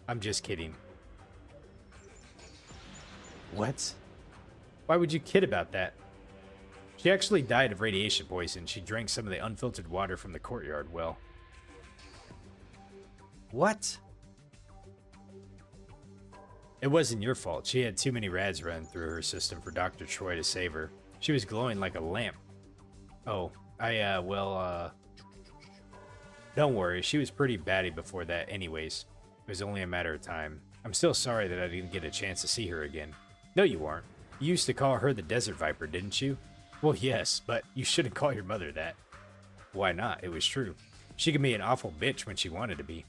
I'm just kidding. What? Why would you kid about that? She actually died of radiation poison. She drank some of the unfiltered water from the courtyard well. What? It wasn't your fault. She had too many rads run through her system for Dr. Troy to save her. She was glowing like a lamp. Oh, don't worry. She was pretty batty before that anyways. It was only a matter of time. I'm still sorry that I didn't get a chance to see her again. No, you aren't. You used to call her the Desert Viper, didn't you? Well, yes, but you shouldn't call your mother that. Why not? It was true. She could be an awful bitch when she wanted to be.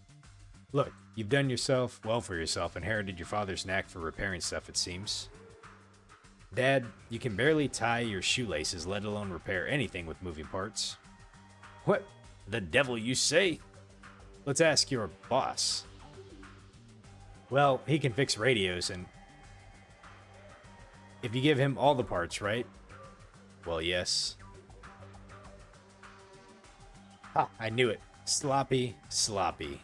Look, you've done yourself well for yourself, inherited your father's knack for repairing stuff, it seems. Dad, you can barely tie your shoelaces, let alone repair anything with moving parts. What the devil you say? Let's ask your boss. Well, he can fix radios, and if you give him all the parts, right? Well, yes. Ha, I knew it. Sloppy, sloppy.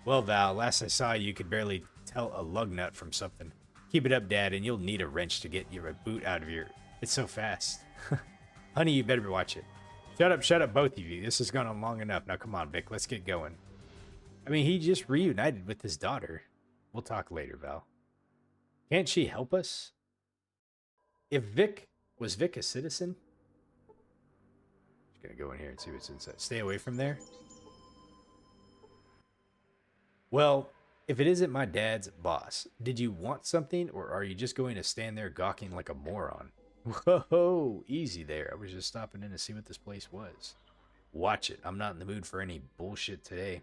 Well, Val, last I saw you could barely tell a lug nut from something. Keep it up, Dad, and you'll need a wrench to get your boot out of your... It's so fast. Honey, you better watch it. Shut up, both of you. This has gone on long enough. Now, come on, Vic, let's get going. I mean, he just reunited with his daughter. We'll talk later, Val. Can't she help us? Was Vic a citizen? Just gonna go in here and see what's inside. Stay away from there. Well, if it isn't my dad's boss, did you want something, or are you just going to stand there gawking like a moron? Whoa, easy there. I was just stopping in to see what this place was. Watch it. I'm not in the mood for any bullshit today.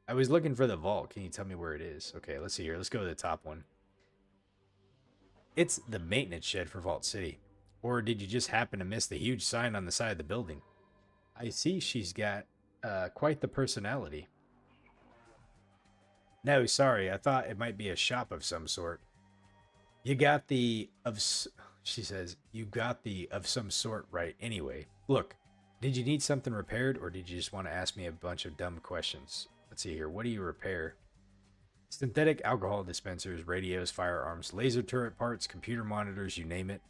I was looking for the vault. Can you tell me where it is? Okay, let's see here. Let's go to the top one. It's the maintenance shed for Vault City. Or did you just happen to miss the huge sign on the side of the building? I see she's got quite the personality. No, sorry. I thought it might be a shop of some sort. You got the she says, you got the of some sort right anyway. Look, did you need something repaired or did you just want to ask me a bunch of dumb questions? Let's see here. What do you repair? Synthetic alcohol dispensers, radios, firearms, laser turret parts, computer monitors, you name it.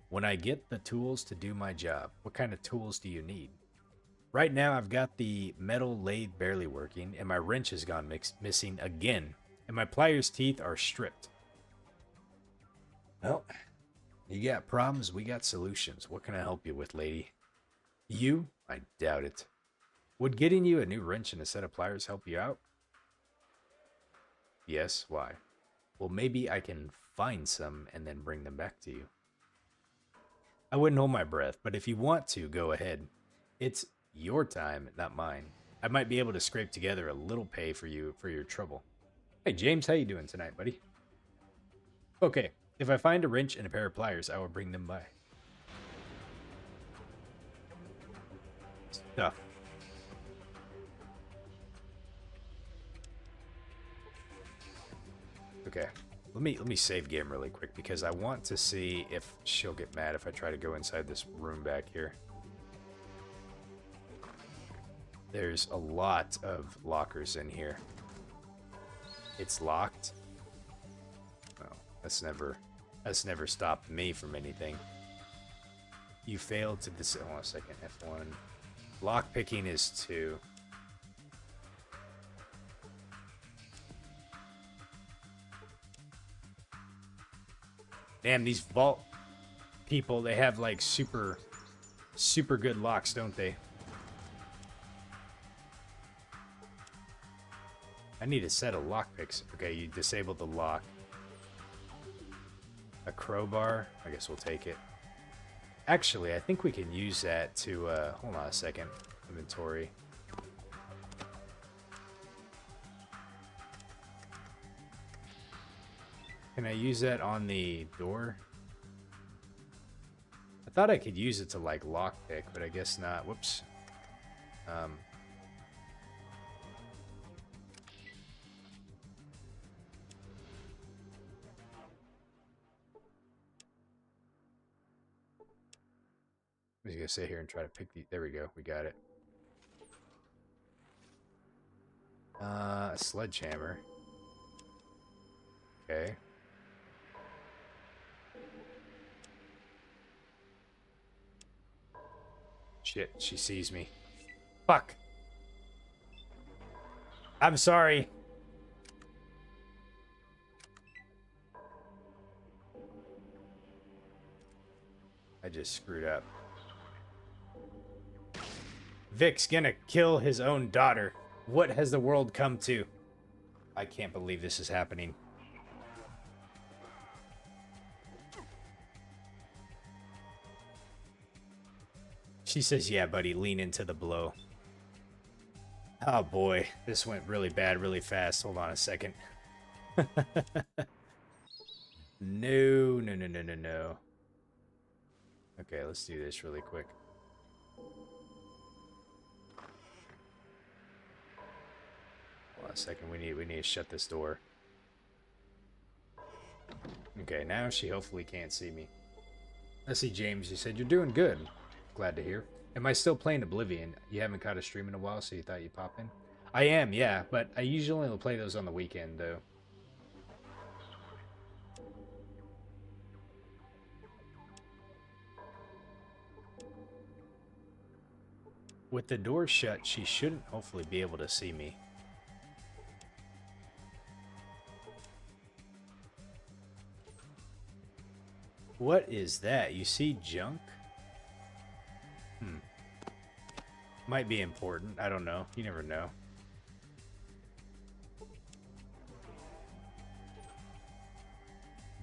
When I get the tools to do my job, what kind of tools do you need? Right now, I've got the metal lathe barely working, and my wrench has gone missing again, and my pliers' teeth are stripped. Well, you got problems, we got solutions. What can I help you with, lady? You? I doubt it. Would getting you a new wrench and a set of pliers help you out? Yes, why? Well, maybe I can find some and then bring them back to you. I wouldn't hold my breath, but if you want to, go ahead. It's your time, not mine. I might be able to scrape together a little pay for you for your trouble. Hey, James, how you doing tonight, buddy? Okay, if I find a wrench and a pair of pliers, I will bring them by. Stuff. Okay, let me save game really quick because I want to see if she'll get mad if I try to go inside this room back here. There's a lot of lockers in here. It's locked. Well, that's never stopped me from anything. You failed to hold on a second. F1. Lock picking is 2. Damn, these vault people, they have like super good locks, don't they? I need a set of lockpicks. Okay, you disabled the lock. A crowbar. I guess we'll take it. Actually, I think we can use that to, hold on a second. Inventory. Can I use that on the door? I thought I could use it to, like, lockpick, but I guess not. Whoops. I'm just gonna sit here and try to pick the. There we go. We got it. A sledgehammer. Okay. Shit, she sees me. Fuck. I'm sorry. I just screwed up. Vic's gonna kill his own daughter. What has the world come to? I can't believe this is happening. She says, yeah, buddy, lean into the blow. Oh boy, this went really bad really fast. Hold on a second. No. Okay, let's do this really quick. Hold on a second. We need to shut this door. Okay, now she hopefully can't see me. I see James. You said you're doing good. Glad to hear. Am I still playing Oblivion? You haven't caught a stream in a while, so you thought you'd pop in? I am, yeah, but I usually only play those on the weekend, though. With the door shut, she shouldn't hopefully be able to see me. What is that? You see junk? Might be important. I don't know. You never know.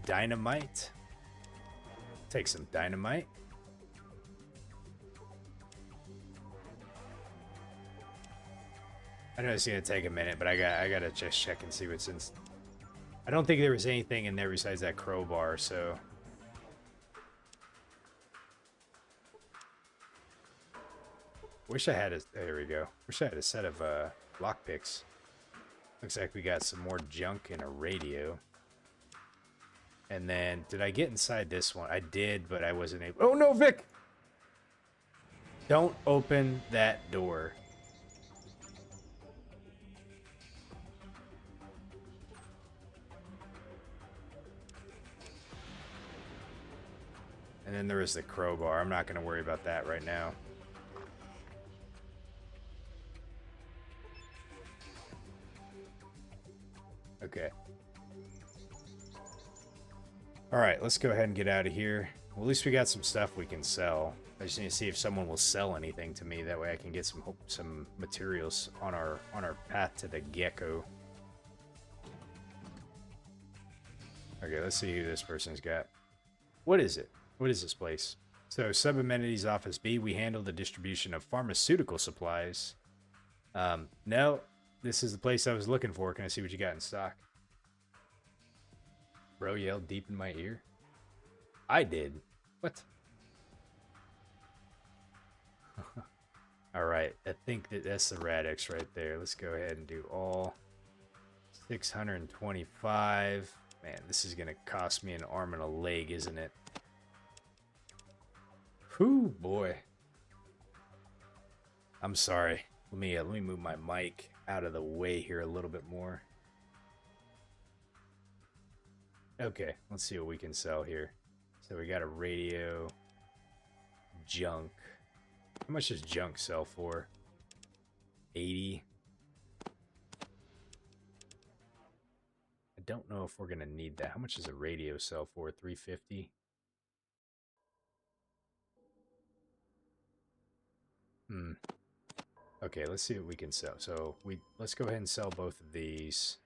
Dynamite. Take some dynamite. I know it's gonna take a minute, but I gotta just check and see what's in. I don't think there was anything in there besides that crowbar, so. Wish I had a. There we go. Wish I had a set of lockpicks. Looks like we got some more junk and a radio. And then, did I get inside this one? I did, but I wasn't able... Oh no, Vic! Don't open that door. And then there is the crowbar. I'm not going to worry about that right now. Okay. Alright, let's go ahead and get out of here. Well, at least we got some stuff we can sell. I just need to see if someone will sell anything to me. That way I can get some materials on our path to the gecko. Okay, let's see who this person's got. What is it? What is this place? So, Sub-Amenities Office B, we handle the distribution of pharmaceutical supplies. No, this is the place I was looking for. Can I see what you got in stock? Bro yelled deep in my ear. I did. What? Alright, I think that's the Radix right there. Let's go ahead and do all 625. Man, this is going to cost me an arm and a leg, isn't it? Whew, boy. I'm sorry. Let me move my mic out of the way here a little bit more. Okay, let's see what we can sell here. So we got a radio, junk. How much does junk sell for? 80. I don't know if we're gonna need that. How much does a radio sell for? 350. Okay, let's see what we can sell. So let's go ahead and sell both of these.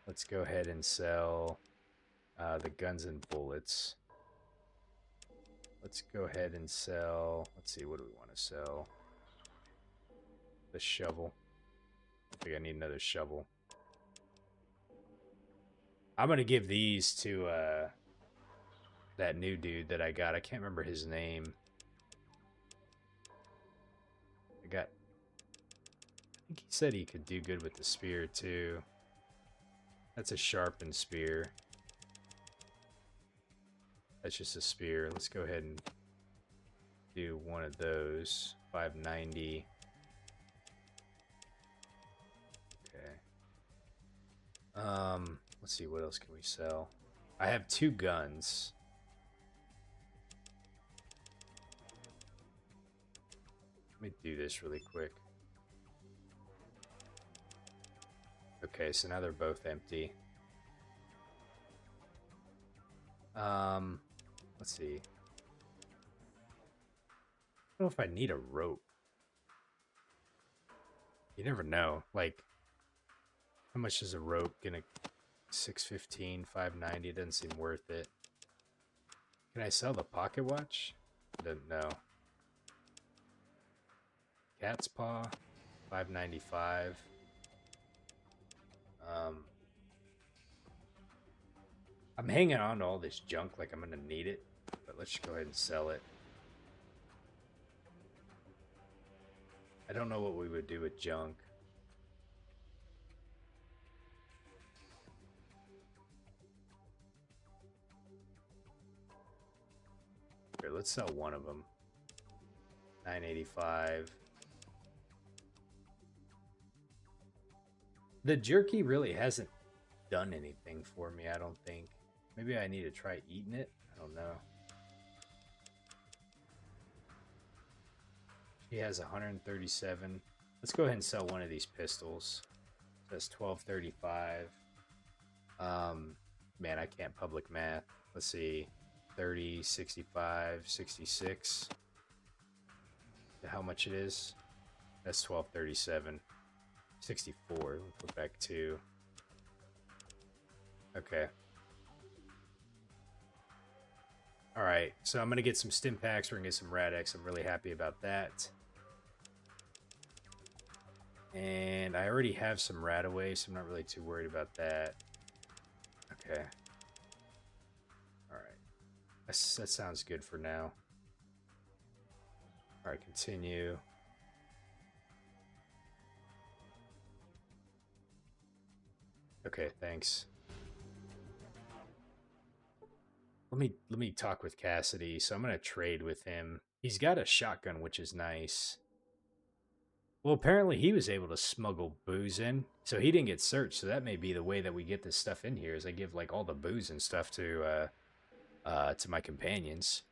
Let's go ahead and sell the guns and bullets. Let's go ahead and sell... Let's see, what do we want to sell? The shovel. I think I need another shovel. I'm going to give these to that new dude that I got. I can't remember his name. I think he said he could do good with the spear, too. That's a sharpened spear. That's just a spear. Let's go ahead and do one of those. 590. Okay. Let's see, what else can we sell? I have 2 guns. Let me do this really quick. Okay, so now they're both empty. Let's see. I don't know if I need a rope. You never know. Like, how much is a rope gonna... 615, 590, doesn't seem worth it. Can I sell the pocket watch? Don't know. Cat's paw, 595. I'm hanging on to all this junk like I'm gonna need it, but let's just go ahead and sell it. I don't know what we would do with junk. Here, let's sell one of them. 985. The jerky really hasn't done anything for me, I don't think. Maybe I need to try eating it. I don't know. She has 137. Let's go ahead and sell one of these pistols. That's 1235. Man, I can't public math. Let's see. 30, 65, 66. How much it is? That's 1237. 64. We'll put back 2. Okay. Alright, so I'm going to get some stim packs. We're going to get some Radix. I'm really happy about that. And I already have some Radaway, so I'm not really too worried about that. Okay. Alright. That sounds good for now. Alright, continue. Okay, thanks. Let me talk with Cassidy. So I'm gonna trade with him. He's got a shotgun, which is nice. Well, apparently he was able to smuggle booze in, so he didn't get searched. So that may be the way that we get this stuff in here. Is I give like all the booze and stuff to my companions.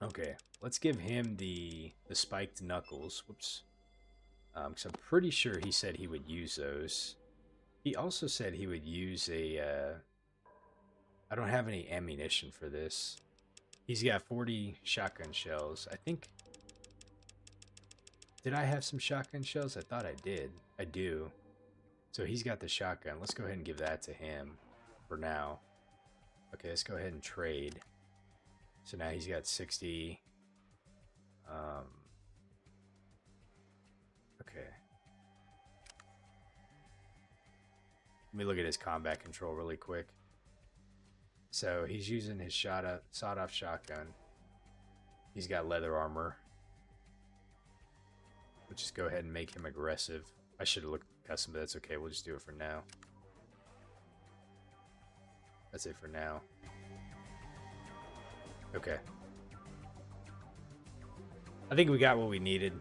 Okay, let's give him the spiked knuckles. Whoops. Because I'm pretty sure he said he would use those. He also said he would use a. I don't have any ammunition for this. He's got 40 shotgun shells. I think. Did I have some shotgun shells? I thought I did. I do. So he's got the shotgun. Let's go ahead and give that to him for now. Okay, let's go ahead and trade. So now he's got 60. Okay. Let me look at his combat control really quick. So he's using his sawed-off shotgun. He's got leather armor. We'll just go ahead and make him aggressive. I should have looked custom, but that's okay. We'll just do it for now. That's it for now. Okay. I think we got what we needed.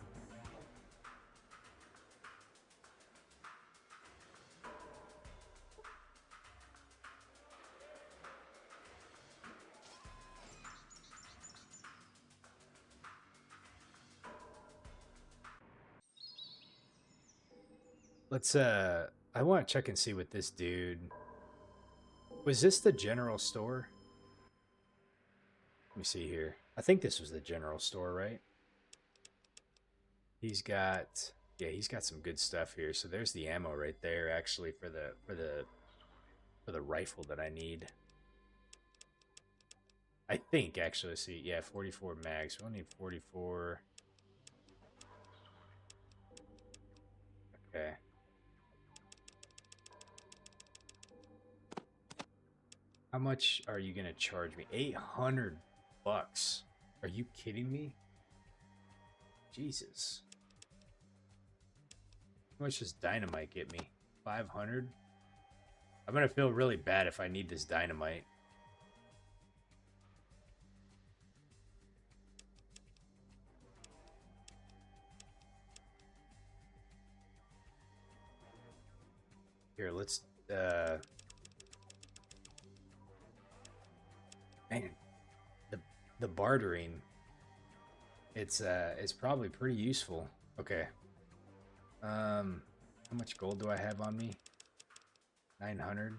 Let's I want to check and see what this dude. Was this the general store? Let me see here. I think this was the general store, right? He's got he's got some good stuff here. So there's the ammo right there actually for the rifle that I need. I think actually, see, yeah, 44 mags. We only need 44. Okay. How much are you gonna charge me? 800 bucks. Are you kidding me? Jesus. How much does dynamite get me? 500? I'm gonna feel really bad if I need this dynamite. Here, let's man, the bartering, it's probably pretty useful. Okay. How much gold do I have on me? 900.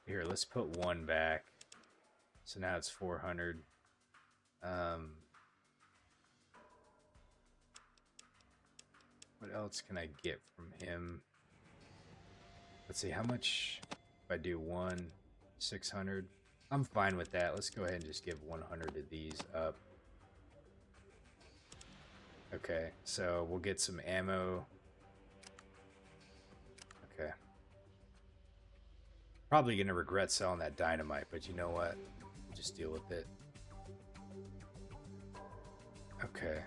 Here, let's put one back. So now it's 400. What else can I get from him? Let's see, how much if I do 600? I'm fine with that. Let's go ahead and just give 100 of these up. Okay, so we'll get some ammo. Okay. Probably gonna regret selling that dynamite, but you know what? We'll just deal with it. Okay.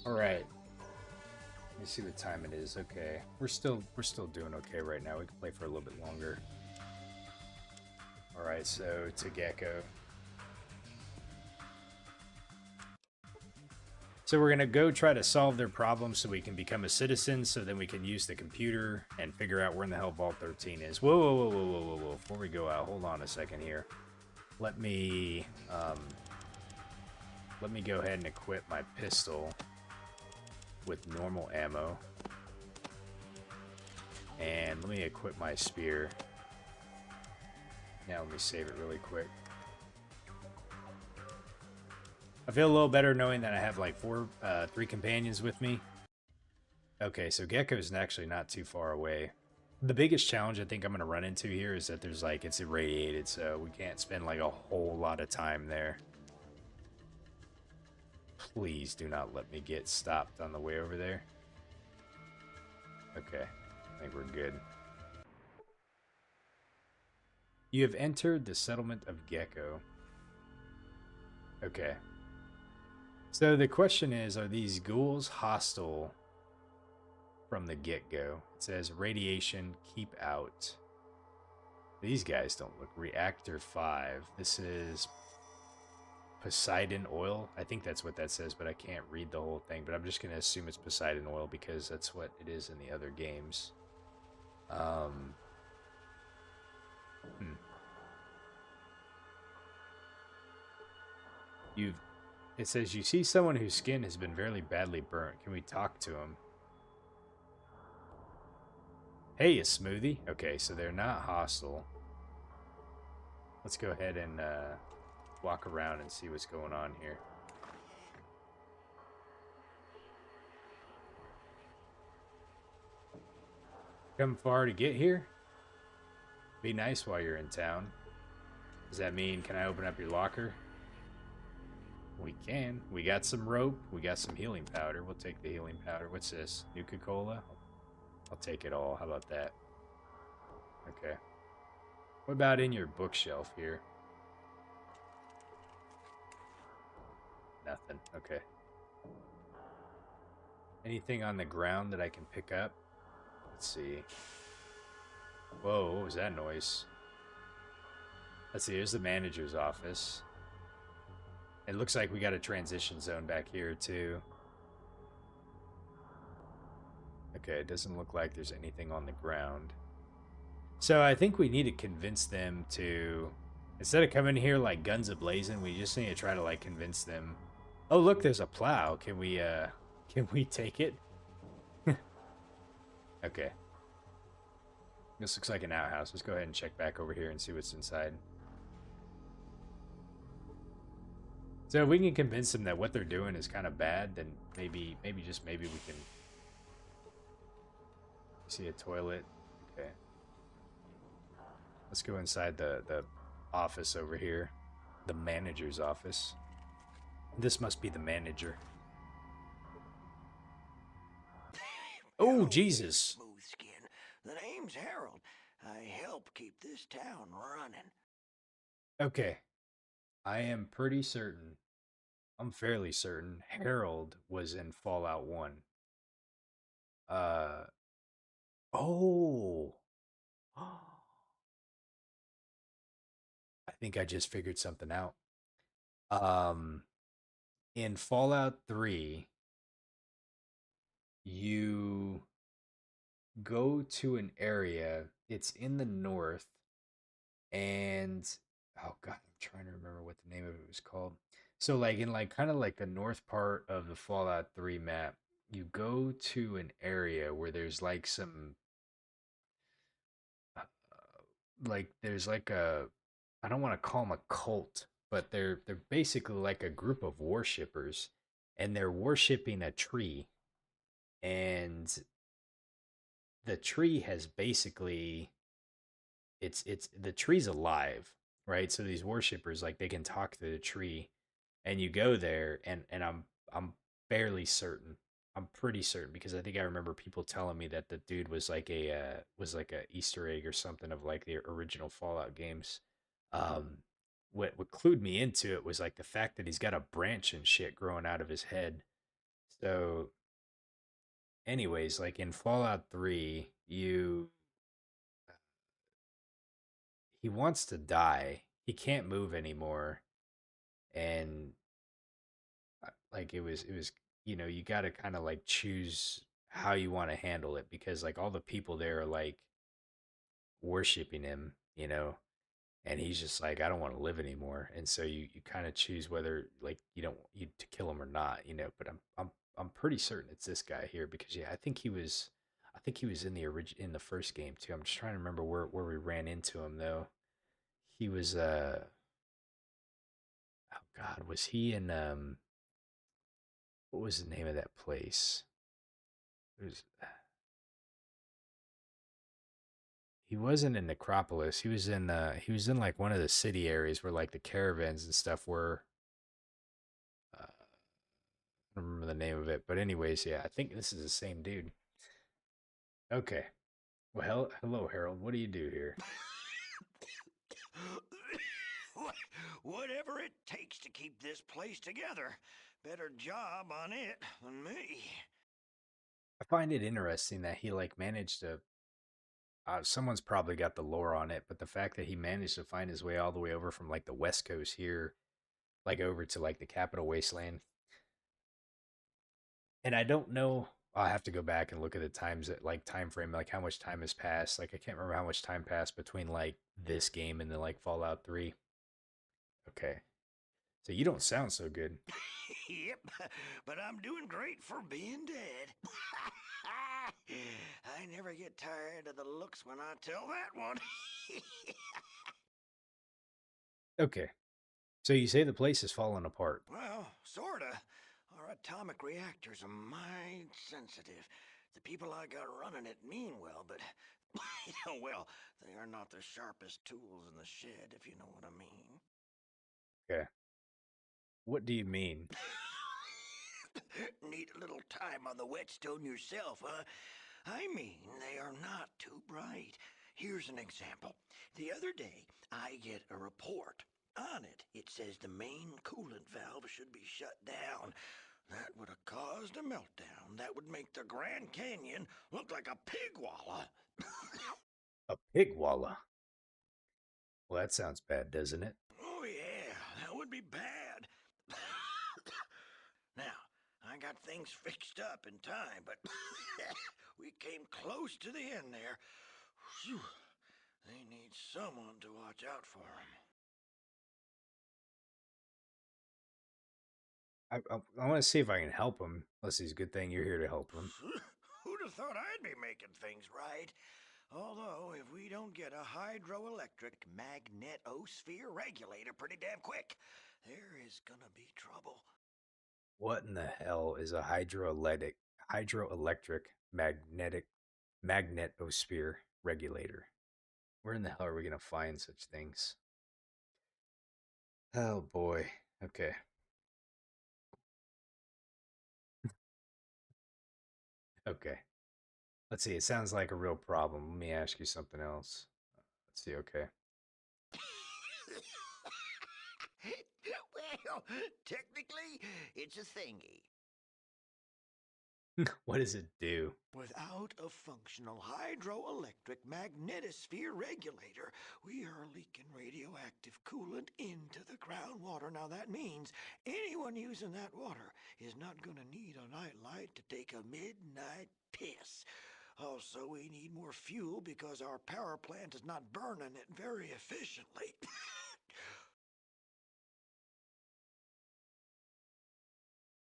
All right. Let me see what time it is. Okay, we're still doing okay right now. We can play for a little bit longer. All right, so to Gecko. So we're gonna go try to solve their problem so we can become a citizen. So then we can use the computer and figure out where in the hell Vault 13 is. Whoa, whoa, whoa, whoa, whoa, whoa, whoa! Before we go out, hold on a second here. Let me go ahead and equip my pistol with normal ammo, and let me equip my spear. Now let me save it really quick. I feel a little better knowing that I have like 3 companions with me. Okay, so Gecko's actually not too far away. The biggest challenge I think I'm going to run into here is that there's like, it's irradiated, so we can't spend like a whole lot of time there. Please do not let me get stopped on the way over there. Okay, I think we're good. You have entered the settlement of Gecko. Okay. So the question is, are these ghouls hostile from the get-go? It says radiation, keep out. These guys don't look. Reactor 5. This is Poseidon oil. I think that's what that says, but I can't read the whole thing. But I'm just going to assume it's Poseidon oil because that's what it is in the other games. Um, hmm. You've. It says you see someone whose skin has been very badly burnt. Can we talk to him? Hey, a smoothie. Okay, so they're not hostile. Let's go ahead and walk around and see what's going on here. Come far to get here? Be nice while you're in town. Does that mean, can I open up your locker? We can. We got some rope. We got some healing powder. We'll take the healing powder. What's this? Nuka-Cola? I'll take it all. How about that? Okay. What about in your bookshelf here? Nothing. Okay. Anything on the ground that I can pick up? Let's see. Whoa, what was that noise? Let's see, here's the manager's office. It looks like we got a transition zone back here, too. Okay, it doesn't look like there's anything on the ground. So I think we need to convince them to... Instead of coming here like guns a-blazing, we just need to try to, like, convince them... Oh, look, there's a plow. Can we take it? Okay. This looks like an outhouse. Let's go ahead and check back over here and see what's inside. So if we can convince them that what they're doing is kind of bad, then maybe we can see a toilet. Okay. Let's go inside the office over here. The manager's office. This must be the manager. Oh, Jesus. Smooth skin. The name's Harold. I help keep this town running. Okay. I am pretty certain, I'm fairly certain, Harold was in Fallout 1. Uh, oh. I think I just figured something out. Um, in Fallout 3, you go to an area, it's in the north, and oh god, I'm trying to remember what the name of it was called. So like in like kind of like the north part of the Fallout 3 map, you go to an area where there's like some like there's like a I don't want to call them a cult, but they're basically like a group of worshippers, and they're worshiping a tree, and the tree has basically it's the tree's alive, right? So these worshippers like they can talk to the tree, and you go there, and I'm fairly certain. I'm pretty certain because I think I remember people telling me that the dude was like a Easter egg or something of like the original Fallout games. Um, what clued me into it was like the fact that he's got a branch and shit growing out of his head. So, anyways, like in Fallout 3, he wants to die. He can't move anymore, and like it was you got to kind of like choose how you want to handle it because like all the people there are like worshiping him, and he's just like I don't want to live anymore, and so you kind of choose whether like you don't you to kill him or not, but I'm pretty certain it's this guy here because yeah, I think he was in in the first game too. I'm just trying to remember where we ran into him though. He was oh god, was he in what was the name of that place? It was He wasn't in Necropolis. He was in like one of the city areas where like the caravans and stuff were. I don't remember the name of it, but anyways, yeah, I think this is the same dude. Okay. Well, hello, Harold. What do you do here? Whatever it takes to to keep this place together. Better job on it than me. I find it interesting that he like managed to. Someone's probably got the lore on it, but the fact that he managed to find his way all the way over from like the West Coast here, like over to like the capital Wasteland, and I don't know. I'll have to go back and look at the times that like time frame, like how much time has passed. Like I can't remember how much time passed between like this game and then like Fallout 3. Okay. So you don't sound so good. Yep, but I'm doing great for being dead. I never get tired of the looks when I tell that one. Okay. So you say the place is falling apart. Well, sorta. Our atomic reactors are mighty sensitive. The people I got running it mean well, but, well, they are not the sharpest tools in the shed, if you know what I mean. Okay. What do you mean? Need a little time on the whetstone yourself, huh? I mean, they are not too bright. Here's an example. The other day, I get a report. On it, it says the main coolant valve should be shut down. That would have caused a meltdown. That would make the Grand Canyon look like a pig walla. A pig walla. Well, that sounds bad, doesn't it? Oh, yeah, that would be bad. Now, I got things fixed up in time, but we came close to the end there. Whew. They need someone to watch out for them. I want to see if I can help him. Unless it's a good thing you're here to help him. Who'd have thought I'd be making things right? Although, if we don't get a hydroelectric magnetosphere regulator pretty damn quick, there is gonna be trouble. What in the hell is a hydroelectric magnetic magnetosphere regulator? Where in the hell are we gonna find such things? Oh boy. Okay. Okay. Let's see. It sounds like a real problem. Let me ask you something else. Let's see. Okay. Well, technically, it's a thingy. What does it do? Without a functional hydroelectric magnetosphere regulator, we are leaking radioactive coolant into the groundwater. Now that means anyone using that water is not going to need a nightlight to take a midnight piss. Also, we need more fuel because our power plant is not burning it very efficiently.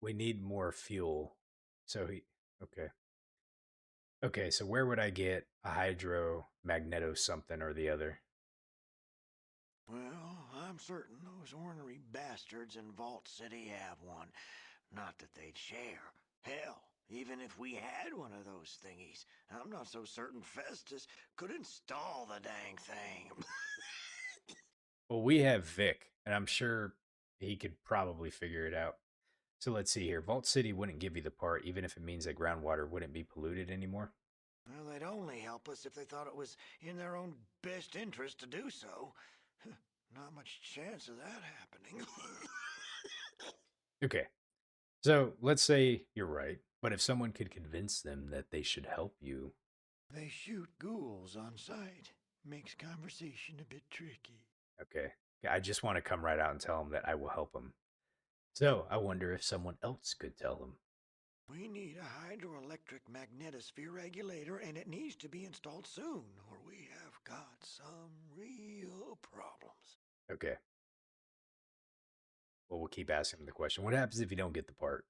We need more fuel. So he. Okay. Okay. So where would I get a hydro magneto something or the other? Well, I'm certain those ornery bastards in Vault City have one. Not that they'd share. Hell, even if we had one of those thingies, I'm not so certain Festus could install the dang thing. Well, we have Vic, and I'm sure he could probably figure it out. So let's see here. Vault City wouldn't give you the part, even if it means that groundwater wouldn't be polluted anymore. Well, they'd only help us if they thought it was in their own best interest to do so. Not much chance of that happening. Okay. So let's say you're right, but if someone could convince them that they should help you, They shoot ghouls on sight. Makes conversation a bit tricky. okay, I just want to come right out and tell them that I will help them. So I wonder if someone else could tell them. We need a hydroelectric magnetosphere regulator, and it needs to be installed soon, or we have got some real problems. Okay. Well, we'll keep asking them the question. What happens if you don't get the part?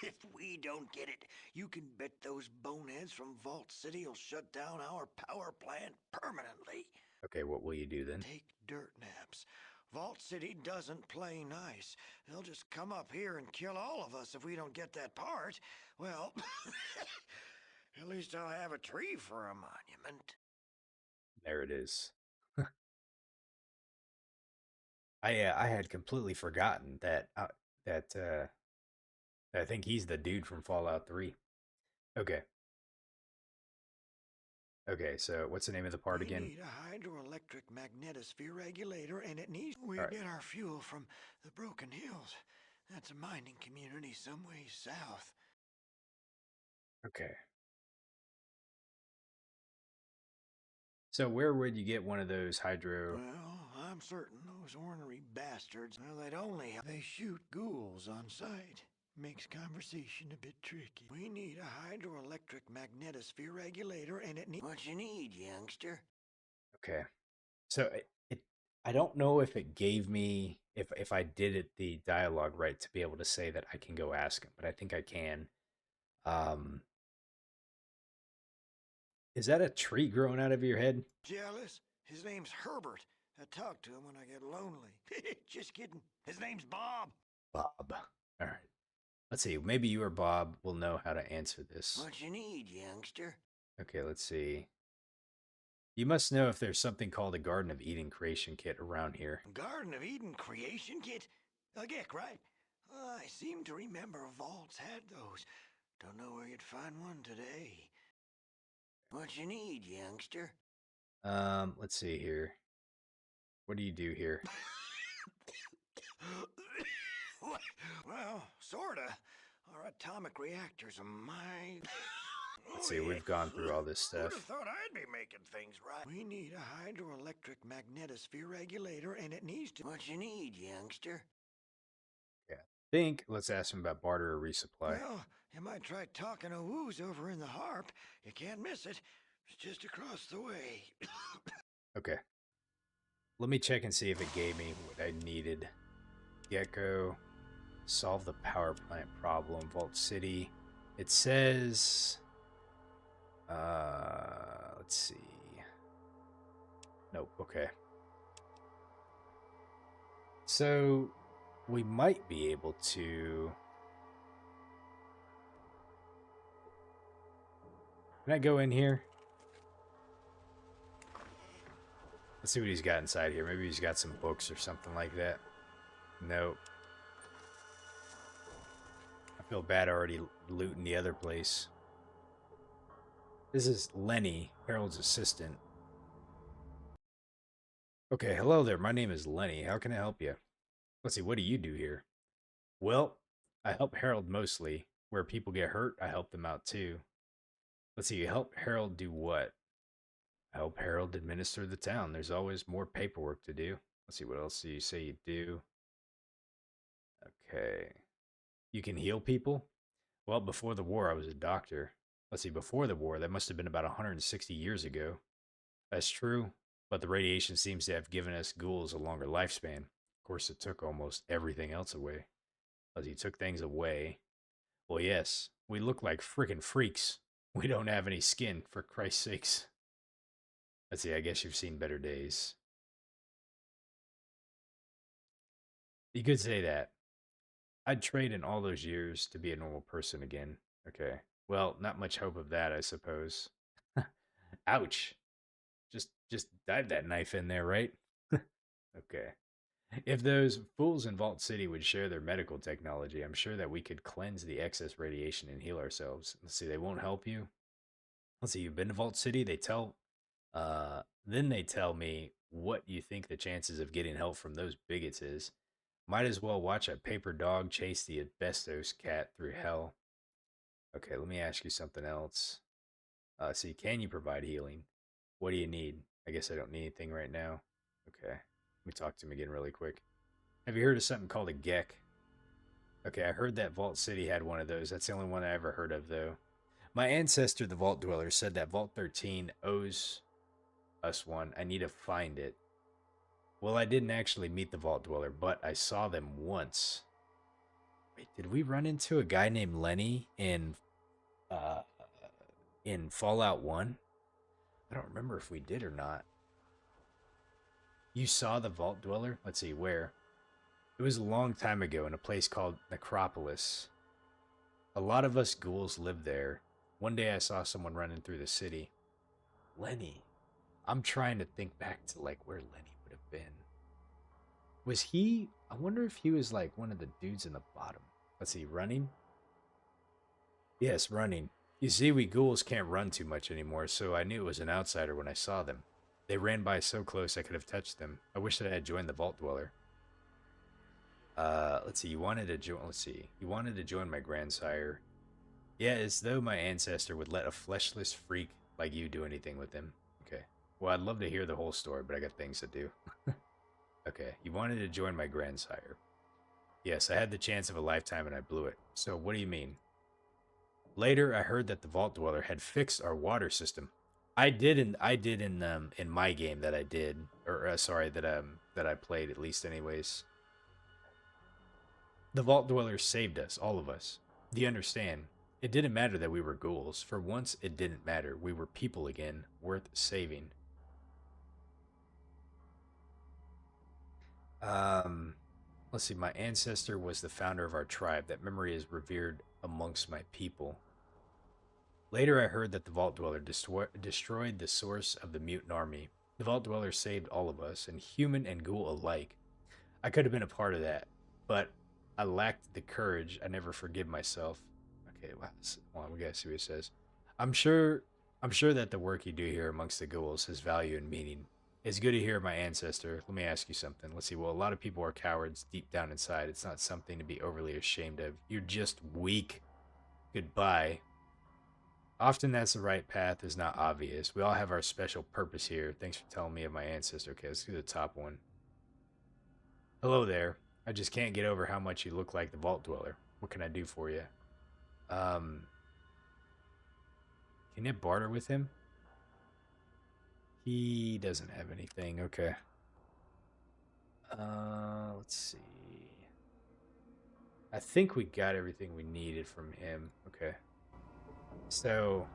If we don't get it, you can bet those boneheads from Vault City will shut down our power plant permanently. Okay, what will you do then? Take dirt naps. Vault City doesn't play nice. They'll just come up here and kill all of us if we don't get that part. Well, at least I'll have a tree for a monument. There it is. I had completely forgotten that I think he's the dude from Fallout 3. Okay. Okay, so what's the name of the part We again? need a hydroelectric magnetosphere regulator, and it needs. We All right. get our fuel from the Broken Hills. That's a mining community some ways south. Okay. So where would you get one of those hydro? Well, I'm certain those ornery bastards, well, they shoot ghouls on sight. Makes conversation a bit tricky. We need a hydroelectric magnetosphere regulator, and it needs. What you need, youngster? Okay. So I don't know if it gave me if I did it the dialogue right to be able to say that I can go ask him, but I think I can. Um, is that a tree growing out of your head? Jealous? His name's Herbert. I talk to him when I get lonely. Just kidding. His name's Bob. Bob. All right. Let's see. Maybe you or Bob will know how to answer this. What you need, youngster? Okay, let's see. You must know if there's something called a Garden of Eden creation kit around here. Garden of Eden creation kit? A geck, right? I seem to remember Vaults had those. Don't know where you'd find one today. What you need, youngster? Let's see here. What do you do here? Well, sorta. Our atomic reactors are my. Let's Oh, see. yeah. We've gone through all this Who'd have stuff. thought I'd be making things right? We need a hydroelectric magnetosphere regulator, and it needs to. What you need, youngster? Yeah. Think. Let's ask him about barter or resupply. Well, you might try talking to Woo's over in the Harp. You can't miss it. It's just across the way. Okay. Let me check and see if it gave me what I needed. Gecko. Solve the power plant problem. Vault City. It says. Let's see. Nope. Okay. So we might be able to. Can I go in here? Let's see what he's got inside here. Maybe he's got some books or something like that. Nope. I feel bad already looting the other place. This is Lenny, Harold's assistant. Okay, hello there. My name is Lenny. How can I help you? Let's see, what do you do here? Well, I help Harold mostly. Where people get hurt, I help them out too. Let's see, you help Harold do what? I help Harold administer the town. There's always more paperwork to do. Let's see, what else do you say you do? Okay. You can heal people? Well, before the war, I was a doctor. Let's see, before the war, that must have been about 160 years ago. That's true, but the radiation seems to have given us ghouls a longer lifespan. Of course, it took almost everything else away. As he took things away. Well, yes, we look like freaking freaks. We don't have any skin, for Christ's sakes. Let's see, I guess you've seen better days. You could say that. I'd trade in all those years to be a normal person again. Okay. Well, not much hope of that, I suppose. Ouch. Just dive that knife in there, right? Okay. If those fools in Vault City would share their medical technology, I'm sure that we could cleanse the excess radiation and heal ourselves. Let's see, they won't help you. Let's see, you've been to Vault City. Then they tell me what you think the chances of getting help from those bigots is. Might as well watch a paper dog chase the asbestos cat through hell. Okay, let me ask you something else. See, can you provide healing? What do you need? I guess I don't need anything right now. Okay, let me talk to him again really quick. Have you heard of something called a Gek? Okay, I heard that Vault City had one of those. That's the only one I ever heard of, though. My ancestor, the Vault Dweller, said that Vault 13 owes us one. I need to find it. Well, I didn't actually meet the Vault Dweller, but I saw them once. Wait, did we run into a guy named Lenny uh in Fallout 1? I don't remember if we did or not. You saw the Vault Dweller? Let's see, where? It was a long time ago in a place called Necropolis. A lot of us ghouls lived there. One day I saw someone running through the city. Lenny. I'm trying to think back to like where Lenny would have been. Was he? I wonder if he was like one of the dudes in the bottom. Let's see, running? Yes, running. You see, we ghouls can't run too much anymore, so I knew it was an outsider when I saw them. They ran by so close I could have touched them. I wish that I had joined the Vault Dweller. Let's see. You wanted to join. Let's see. You wanted to join my grandsire. Yeah, as though my ancestor would let a fleshless freak like you do anything with him. Okay. Well, I'd love to hear the whole story, but I got things to do. Okay. You wanted to join my grandsire. Yes, I had the chance of a lifetime and I blew it. So what do you mean? Later, I heard that the Vault Dweller had fixed our water system. I did in my game that I did, or sorry, that I played at least anyways. The Vault Dweller saved us, all of us. Do you understand? It didn't matter that we were ghouls. For once, it didn't matter. We were people again, worth saving. Um, let's see. My ancestor was the founder of our tribe. That memory is revered amongst my people. Later, I heard that the Vault Dweller destroyed the source of the mutant army. The Vault Dweller saved all of us, and human and ghoul alike. I could have been a part of that, but I lacked the courage. I never forgive myself. Okay, well, we gotta see what it says. I'm sure, I'm sure that the work you do here amongst the ghouls has value and meaning. It's good to hear my ancestor. Let me ask you something. Let's see. Well, a lot of people are cowards deep down inside. It's not something to be overly ashamed of. You're just weak. Goodbye. Often that's the right path is not obvious. We all have our special purpose here. Thanks for telling me of my ancestor. Okay, let's do the top one. Hello there. I just can't get over how much you look like the Vault Dweller. What can I do for you? Um, can you barter with him? He doesn't have anything. Okay. Let's see. I think we got everything we needed from him. Okay. So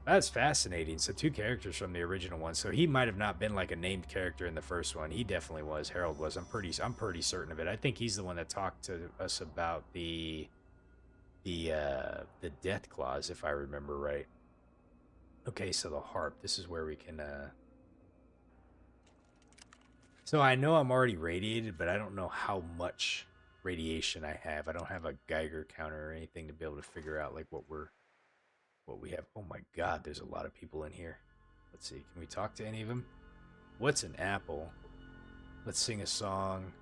that's fascinating. So two characters from the original one. So he might have not been like a named character in the first one. He definitely was. Harold was. I'm pretty certain of it. I think he's the one that talked to us about the death clause, if I remember right. Okay, so the harp. This is where we can So I know I'm already radiated, but I don't know how much radiation I have. I don't have a Geiger counter or anything to be able to figure out like what we have. Oh my god, there's a lot of people in here. Let's see, can we talk to any of them? What's an apple? Let's sing a song.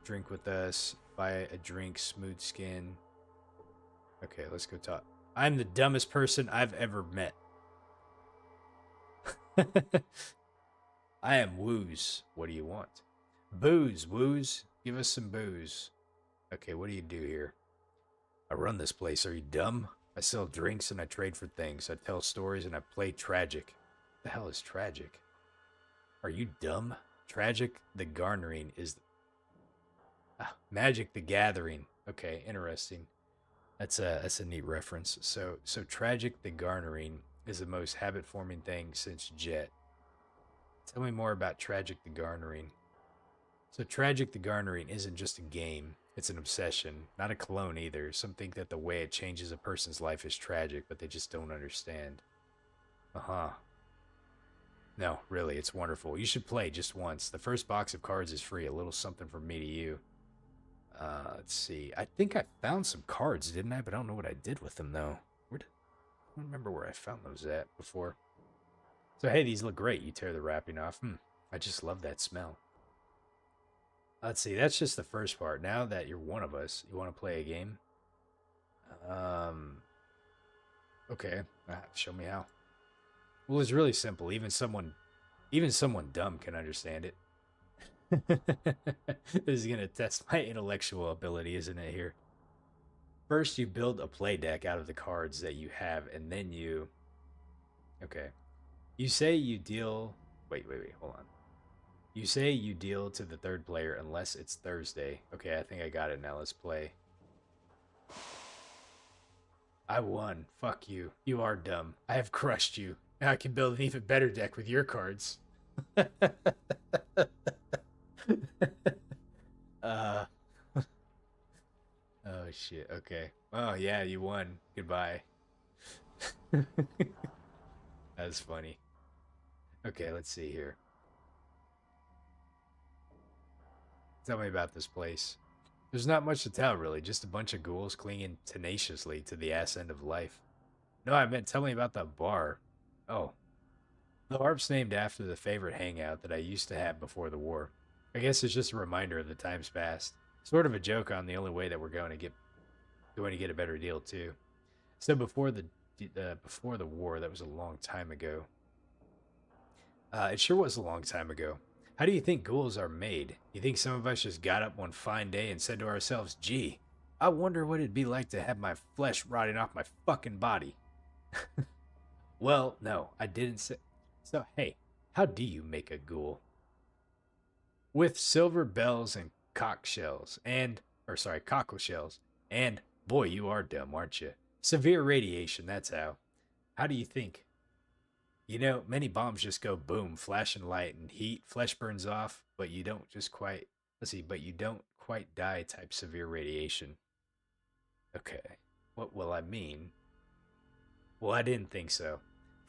Drink with us. Buy a drink. Smooth skin. Okay, let's go talk. I'm the dumbest person I've ever met. I am Wooze. What do you want? Booze, Wooze. Give us some booze. Okay, what do you do here? I run this place. Are you dumb? I sell drinks and I trade for things. I tell stories and I play tragic. What the hell is tragic? Are you dumb? Tragic the Garnering is... Magic the Gathering. Okay, interesting. That's a neat reference. So Tragic the Garnering is the most habit-forming thing since Jet. Tell me more about Tragic the Garnering. So Tragic the Garnering isn't just a game. It's an obsession. Not a cologne either. Some think that the way it changes a person's life is tragic, but they just don't understand. Uh-huh. No, really, it's wonderful. You should play just once. The first box of cards is free. A little something from me to you. Let's see. I think I found some cards, didn't I? But I don't know what I did with them, though. I don't remember where I found those at before. So, hey, these look great. You tear the wrapping off. I just love that smell. Let's see. That's just the first part. Now that you're one of us, you want to play a game? Okay. Show me how. Well, it's really simple. Even someone dumb can understand it. This is going to test my intellectual ability, isn't it, here? First, you build a play deck out of the cards that you have, and then you... Okay. You say you deal... Wait, hold on. You say you deal to the third player unless it's Thursday. Okay, I think I got it now. Let's play. I won. Fuck you. You are dumb. I have crushed you. Now I can build an even better deck with your cards. uh... Oh, shit. Okay. Oh, yeah, you won. Goodbye. That's funny. Okay, let's see here. Tell me about this place. There's not much to tell, really. Just a bunch of ghouls clinging tenaciously to the ass end of life. No, I meant tell me about the bar. Oh, the harp's named after the favorite hangout that I used to have before the war. I guess it's just a reminder of the times past. Sort of a joke on the only way that we're going to get a better deal too. So before the war, that was a long time ago. It sure was a long time ago. How do you think ghouls are made? You think some of us just got up one fine day and said to ourselves, "Gee, I wonder what it'd be like to have my flesh rotting off my fucking body"? Well, no, I didn't say. So, hey, how do you make a ghoul? With silver bells and cockle shells. And, boy, you are dumb, aren't you? Severe radiation, that's how. How do you think? You know, many bombs just go boom, flashing light and heat, flesh burns off, but you don't just quite, let's see, but you don't quite die type severe radiation. Okay. What will I mean? Well, I didn't think so.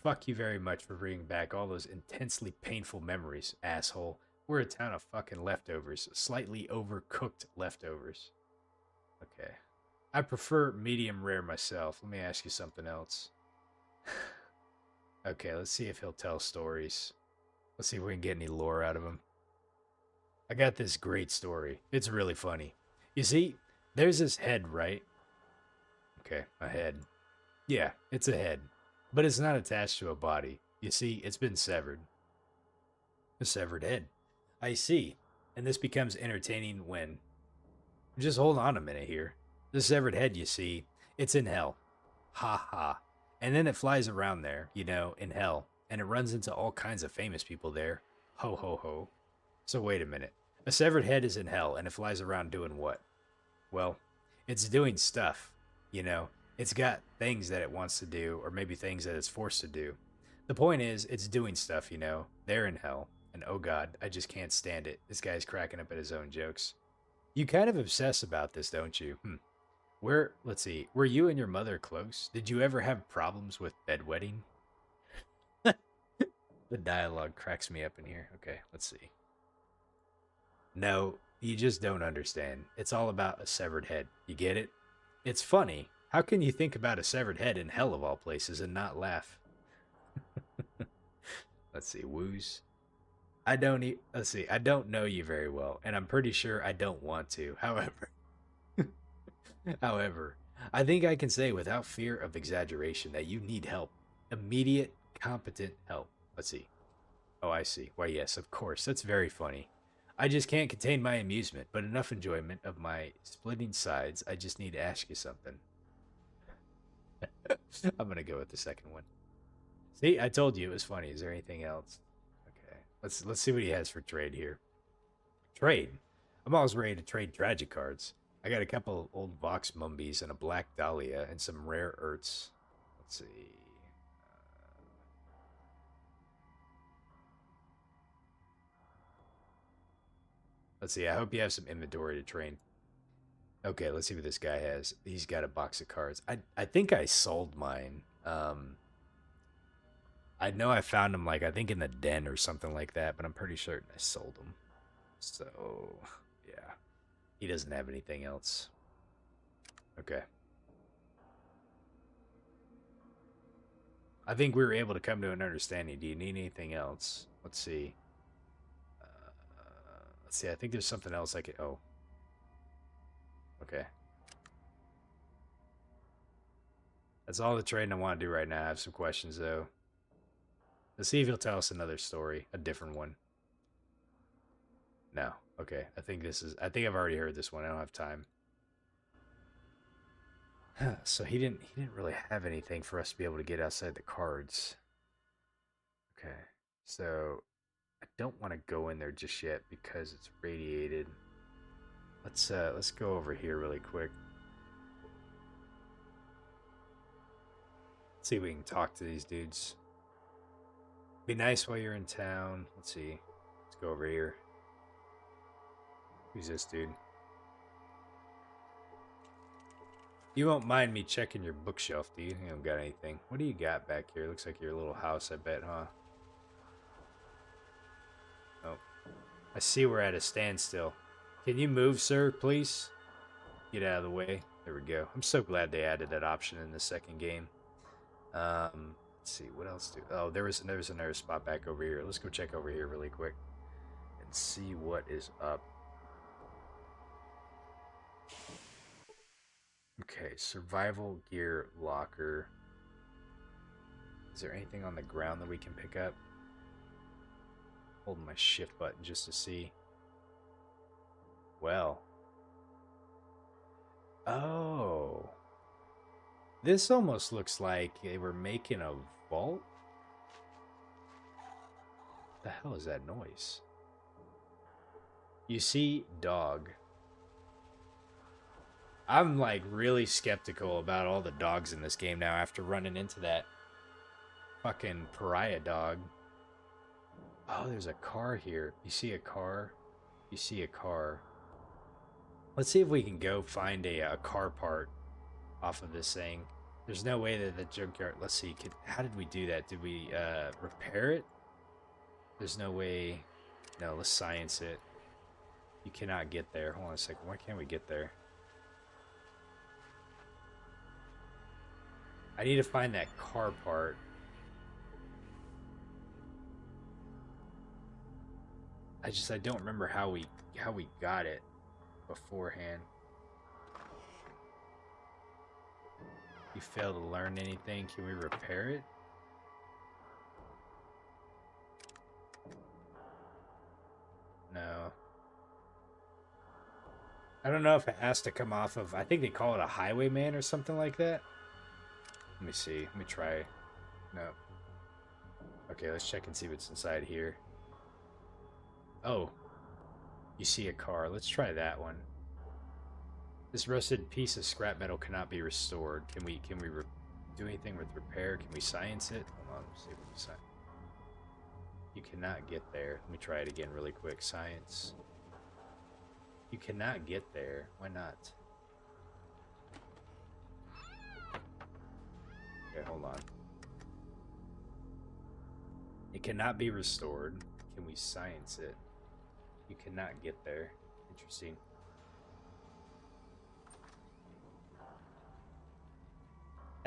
Fuck you very much for bringing back all those intensely painful memories, asshole. We're a town of fucking leftovers, slightly overcooked leftovers. Okay. I prefer medium rare myself. Let me ask you something else. Okay, let's see if he'll tell stories. Let's see if we can get any lore out of him. I got this great story. It's really funny. You see, there's this head, right? Okay, a head. Yeah, it's a head. But it's not attached to a body. You see, it's been severed. A severed head. I see. And this becomes entertaining when. Just hold on a minute here. The severed head, you see, it's in hell. Ha ha. And then it flies around there, you know, in hell. And it runs into all kinds of famous people there. Ho ho ho. So wait a minute. A severed head is in hell and it flies around doing what? Well, it's doing stuff, you know. It's got things that it wants to do, or maybe things that it's forced to do. The point is, it's doing stuff, you know. They're in hell. And oh god, I just can't stand it. This guy's cracking up at his own jokes. You kind of obsess about this, don't you? Let's see, were you and your mother close? Did you ever have problems with bedwetting? The dialogue cracks me up in here. Okay, let's see. No, you just don't understand. It's all about a severed head. You get it? It's funny. How can you think about a severed head in hell of all places and not laugh? Let's see, woos. Let's see, I don't know you very well, and I'm pretty sure I don't want to. However, I think I can say without fear of exaggeration that you need help. Immediate, competent help. Let's see. Oh, I see. Why, yes, of course. That's very funny. I just can't contain my amusement, but enough enjoyment of my splitting sides. I just need to ask you something. I'm gonna go with the second one. See, I told you it was funny. Is there anything else? Okay, let's see what he has for trade here. Trade. I'm always ready to trade tragic cards. I got a couple of old Vox Mumbies and a Black Dahlia and some rare Erts. Let's see. Let's see. I hope you have some inventory to train. Okay, let's see what this guy has. He's got a box of cards. I think I sold mine. I know I found them, like, I think in the den or something like that, but I'm pretty certain I sold them. So, yeah. He doesn't have anything else. Okay. I think we were able to come to an understanding. Do you need anything else? Let's see. Let's see. I think there's something else I could... Oh. Okay. That's all the trading I want to do right now. I have some questions, though. Let's see if he'll tell us another story. A different one. No. Okay. I think I've already heard this one. I don't have time. So he didn't really have anything for us to be able to get outside the cards. Okay. So I don't want to go in there just yet because it's radiated. Let's go over here really quick. Let's see if we can talk to these dudes. Be nice while you're in town. Let's see. Let's go over here. Who's this dude? You won't mind me checking your bookshelf, do you? You don't got anything. What do you got back here? Looks like your little house, I bet, huh? Oh. I see we're at a standstill. Can you move, sir, please? Get out of the way. There we go. I'm so glad they added that option in the second game. Let's see, what else do... Oh, there's another spot back over here. Let's go check over here really quick and see what is up. Okay, survival gear locker. Is there anything on the ground that we can pick up? Holding my shift button just to see. Well. Oh. This almost looks like they were making a vault. What the hell is that noise? You see, dog. I'm like really skeptical about all the dogs in this game now after running into that fucking pariah dog. Oh, there's a car here. You see a car? You see a car. Let's see if we can go find a car part off of this thing. There's no way that the junkyard... Let's see. How did we do that? Did we repair it? There's no way... No, let's science it. You cannot get there. Hold on a second. Why can't we get there? I need to find that car part. I don't remember how we got it beforehand. You fail to learn anything. Can we repair it? No. I don't know if it has to come off of... I think they call it a highwayman or something like that. Let me see. Let me try. No. Okay, let's check and see what's inside here. Oh. You see a car. Let's try that one. This rusted piece of scrap metal cannot be restored. Can we do anything with repair? Can we science it? Hold on, let's see if we can science. You cannot get there. Let me try it again really quick. Science. You cannot get there. Why not? Okay, hold on. It cannot be restored. Can we science it? You cannot get there. Interesting.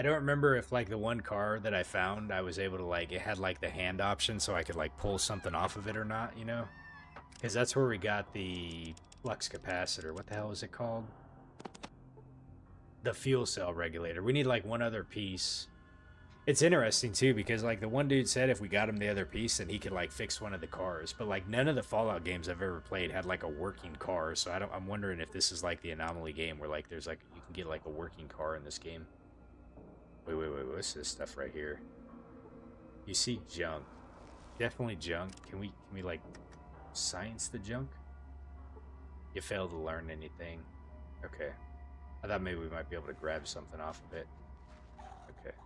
I don't remember if, like, the one car that I found, I was able to, like, it had, like, the hand option so I could, like, pull something off of it or not, you know? Because that's where we got the flux capacitor. What the hell is it called? The fuel cell regulator. We need, like, one other piece. It's interesting, too, because, like, the one dude said if we got him the other piece, then he could, like, fix one of the cars. But, like, none of the Fallout games I've ever played had, like, a working car. So I'm wondering if this is, like, the anomaly game where, like, there's, like, you can get, like, a working car in this game. Wait, what's this stuff right here? You see junk. Definitely junk. Can we like, science the junk? You failed to learn anything. Okay. I thought maybe we might be able to grab something off of it. Okay.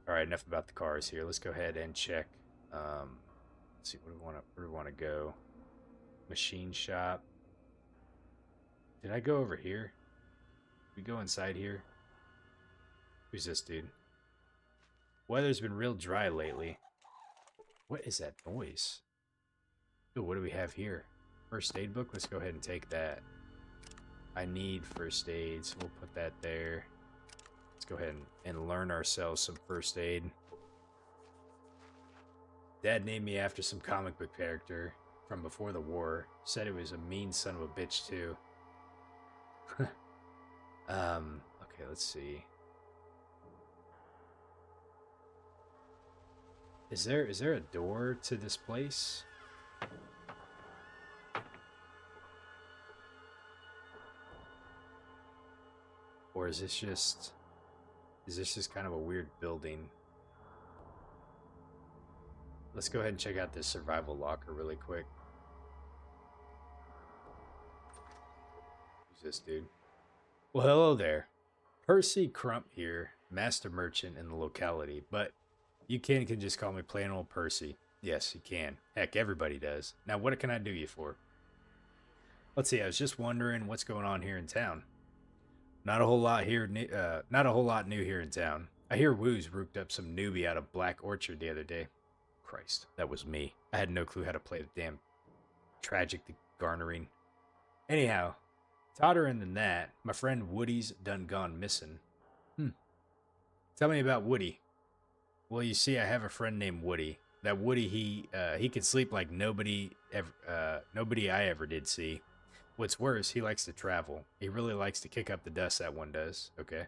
Alright, enough about the cars here. Let's go ahead and check. Let's see, where do we want to go? Machine shop. Did I go over here? Did we go inside here? Who's this dude? Weather's been real dry lately. What is that noise? Ooh, what do we have here? First aid book? Let's go ahead and take that. I need first aid, so we'll put that there. Let's go ahead and learn ourselves some first aid. Dad named me after some comic book character from before the war. Said it was a mean son of a bitch, too. Okay, let's see. Is there a door to this place? Or is this just kind of a weird building? Let's go ahead and check out this survival locker really quick. Who's this dude? Well, hello there. Percy Crump here, master merchant in the locality, but you can just call me plain old Percy. Yes, you can. Heck, everybody does. Now, what can I do you for? Let's see, I was just wondering what's going on here in town. Not a whole lot new here in town. I hear Woos rooked up some newbie out of Black Orchard the other day. Christ, that was me. I had no clue how to play the damn tragic the garnering. Anyhow, totterin' than that, my friend Woody's done gone missing. Tell me about Woody. Well, you see, I have a friend named Woody. That Woody, he could sleep like nobody I ever did see. What's worse, he likes to travel. He really likes to kick up the dust, that one does. Okay.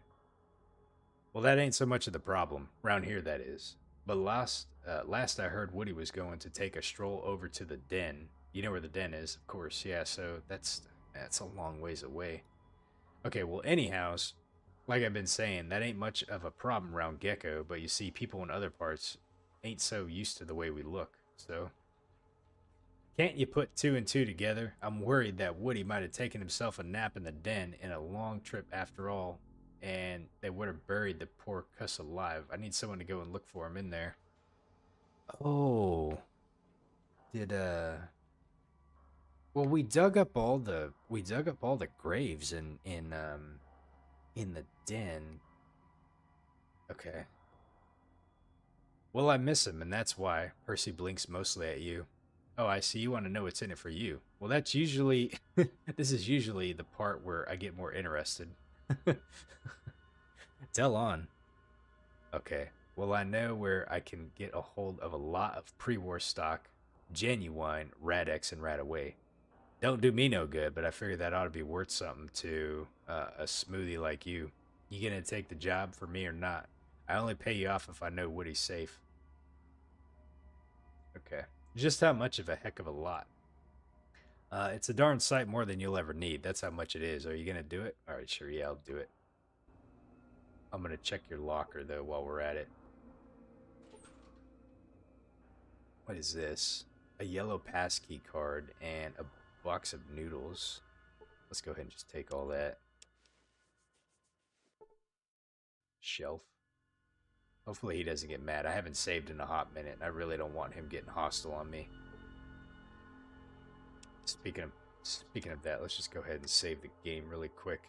Well, that ain't so much of the problem. Round here, that is. But last I heard, Woody was going to take a stroll over to the den. You know where the den is, of course. Yeah, so that's a long ways away. Okay, well, anyhows, like I've been saying, that ain't much of a problem around Gecko, but you see, people in other parts ain't so used to the way we look, so... Can't you put two and two together? I'm worried that Woody might have taken himself a nap in the den in a long trip after all, and they would have buried the poor cuss alive. I need someone to go and look for him in there. Oh, did well, we dug up all the graves in the den. Okay. Well, I miss him, and that's why. Percy blinks mostly at you. Oh, I see. You want to know what's in it for you. Well, that's usually... this is usually the part where I get more interested. Tell on. Okay. Well, I know where I can get a hold of a lot of pre-war stock, genuine Rad-X and Rad-Away. Don't do me no good, but I figure that ought to be worth something to a smoothie like you. You gonna take the job for me or not? I only pay you off if I know Woody's safe. Okay. Just how much of a heck of a lot? It's a darn sight more than you'll ever need. That's how much it is. Are you gonna do it? All right, sure. Yeah, I'll do it. I'm gonna check your locker though while we're at it. What is this? A yellow passkey card and a box of noodles. Let's go ahead and just take all that. Shelf. Hopefully he doesn't get mad. I haven't saved in a hot minute, and I really don't want him getting hostile on me. Speaking of that, let's just go ahead and save the game really quick.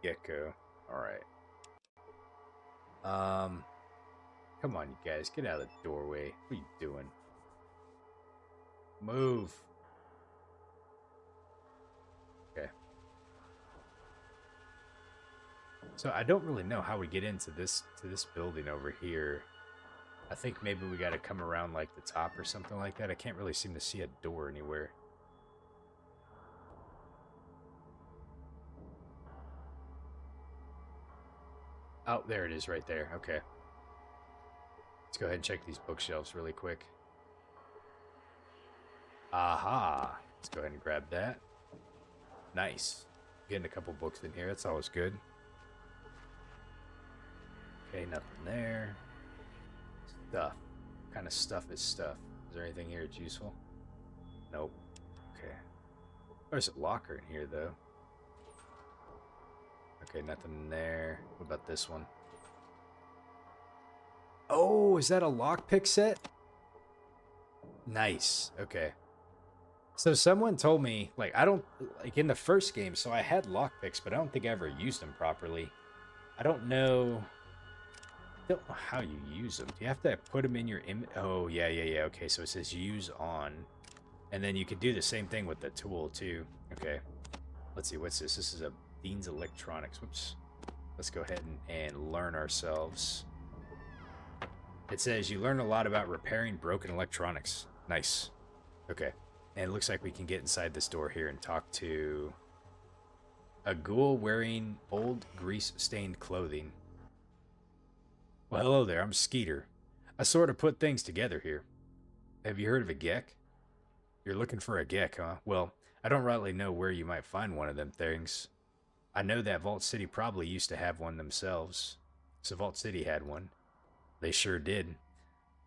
Gecko. Alright. Come on, you guys. Get out of the doorway. What are you doing? Move. Okay. So I don't really know how we get into this building over here. I think maybe we got to come around like the top or something like that. I can't really seem to see a door anywhere. Oh, there it is right there. Okay. Let's go ahead and check these bookshelves really quick. Aha. Let's go ahead and grab that. Nice. Getting a couple books in here. That's always good. Okay, nothing there. Stuff. What kind of stuff is stuff? Is there anything here that's useful? Nope. Okay. There's a locker in here, though. Okay, nothing in there. What about this one? Oh, is that a lockpick set? Nice. Okay. So someone told me, like, I don't, like, in the first game, so I had lockpicks, but I don't think I ever used them properly. I don't know how you use them. Do you have to put them in your Oh, yeah. Okay, so it says use on. And then you could do the same thing with the tool, too. Okay. Let's see, what's this? This is a Dean's Electronics. Whoops. Let's go ahead and learn ourselves. It says you learn a lot about repairing broken electronics. Nice. Okay. And it looks like we can get inside this door here and talk to a ghoul wearing old grease-stained clothing. Well, hello there. I'm Skeeter. I sort of put things together here. Have you heard of a Gek? You're looking for a Gek, huh? Well, I don't rightly know where you might find one of them things. I know that Vault City probably used to have one themselves. So Vault City had one. They sure did.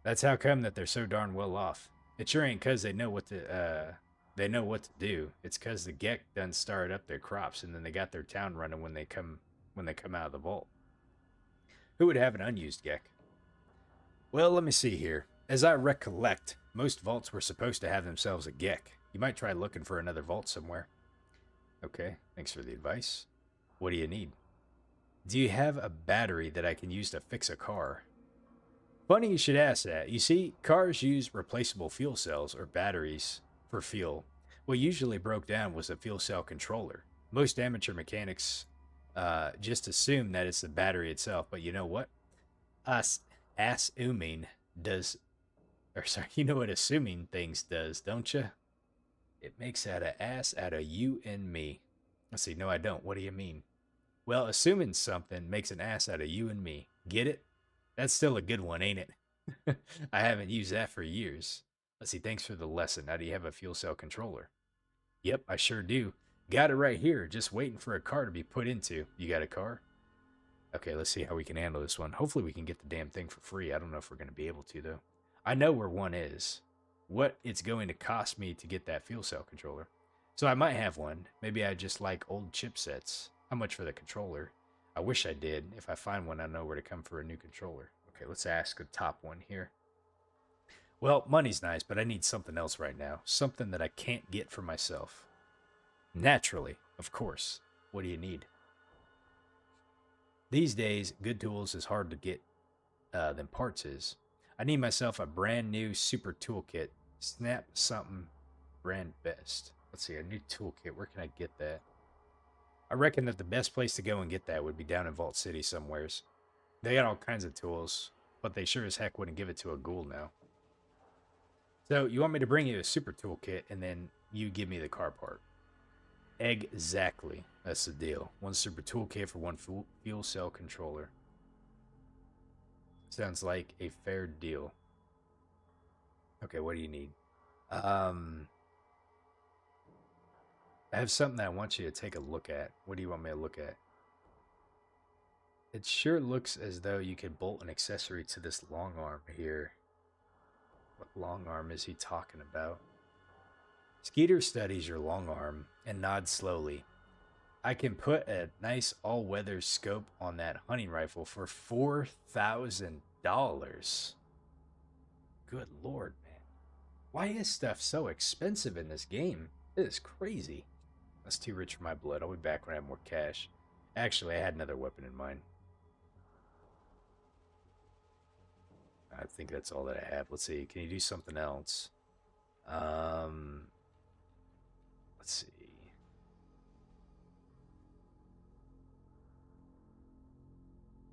That's how come that they're so darn well off. It sure ain't 'cause they know what to do. It's 'cause the Gek done started up their crops and then they got their town running when they come out of the vault. Who would have an unused Gek? Well, let me see here. As I recollect, most vaults were supposed to have themselves a Gek. You might try looking for another vault somewhere. Okay, thanks for the advice. What do you need? Do you have a battery that I can use to fix a car? Funny you should ask that. You see, cars use replaceable fuel cells or batteries for fuel. What usually broke down was a fuel cell controller. Most amateur mechanics just assume that it's the battery itself. But you know what? Us assuming does, or sorry, you know what assuming things does, don't you? It makes out of ass out of you and me. Let's see. No, I don't. What do you mean? Well, assuming something makes an ass out of you and me. Get it? That's still a good one, ain't it? I haven't used that for years. Let's see. Thanks for the lesson. Now, do you have a fuel cell controller? Yep, I sure do. Got it right here. Just waiting for a car to be put into. You got a car? Okay, let's see how we can handle this one. Hopefully, we can get the damn thing for free. I don't know if we're going to be able to, though. I know where one is. What it's going to cost me to get that fuel cell controller. So I might have one. Maybe I just like old chipsets. How much for the controller? I wish I did. If I find one, I know where to come for a new controller. Okay, let's ask the top one here. Well, money's nice, but I need something else right now. Something that I can't get for myself. Naturally, of course. What do you need? These days, good tools is hard to get than parts is. I need myself a brand new super toolkit. Snap something brand best. Let's see, a new toolkit. Where can I get that? I reckon that the best place to go and get that would be down in Vault City somewheres. They got all kinds of tools, but they sure as heck wouldn't give it to a ghoul now. So you want me to bring you a super toolkit and then you give me the car part? Exactly. That's the deal. One super toolkit for one fuel cell controller. Sounds like a fair deal. Okay, what do you need? I have something that I want you to take a look at. What do you want me to look at? It sure looks as though you could bolt an accessory to this long arm here. What long arm is he talking about? Skeeter studies your long arm and nods slowly. I can put a nice all-weather scope on that hunting rifle for $4,000. Good lord, man. Why is stuff so expensive in this game? It is crazy. That's too rich for my blood. I'll be back when I have more cash. Actually, I had another weapon in mind. I think that's all that I have. Let's see. Can you do something else? Let's see.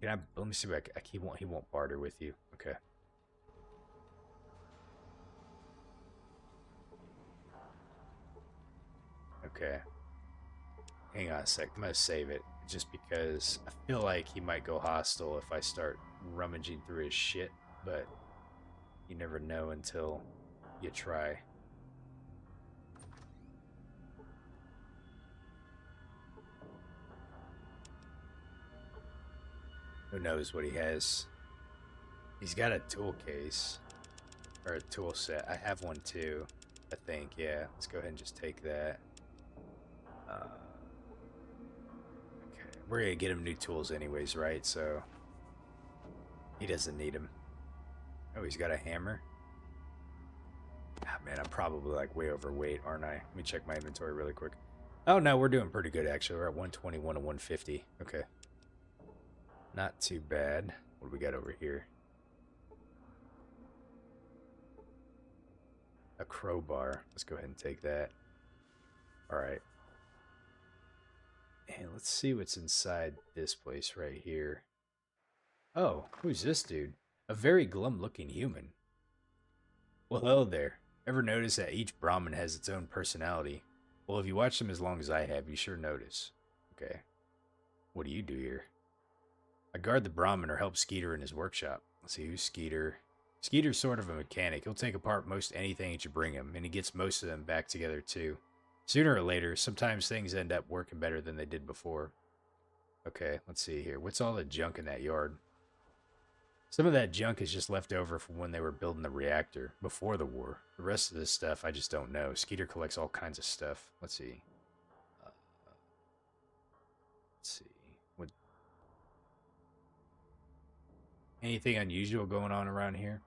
Let me see. He won't barter with you. Okay. Okay. Hang on a sec. I'm gonna save it just because I feel like he might go hostile if I start rummaging through his shit, but you never know until you try. Who knows what he has? He's got a tool case. Or a tool set. I have one too, I think. Yeah, let's go ahead and just take that. Okay, we're gonna get him new tools anyways, right? So he doesn't need them. Oh, he's got a hammer. Ah, man, I'm probably like way overweight, aren't I? Let me check my inventory really quick. Oh no, we're doing pretty good actually. We're at 121 and 150. Okay. Not too bad. What do we got over here? A crowbar. Let's go ahead and take that. Alright. And let's see what's inside this place right here. Oh, who's this dude? A very glum-looking human. Well, hello there. Ever notice that each Brahmin has its own personality? Well, if you watch them as long as I have, you sure notice. Okay. What do you do here? I guard the Brahmin or help Skeeter in his workshop. Let's see, who's Skeeter? Skeeter's sort of a mechanic. He'll take apart most anything that you bring him, and he gets most of them back together too. Sooner or later, sometimes things end up working better than they did before. Okay, let's see here. What's all the junk in that yard? Some of that junk is just left over from when they were building the reactor, before the war. The rest of this stuff, I just don't know. Skeeter collects all kinds of stuff. Let's see. What? Anything unusual going on around here?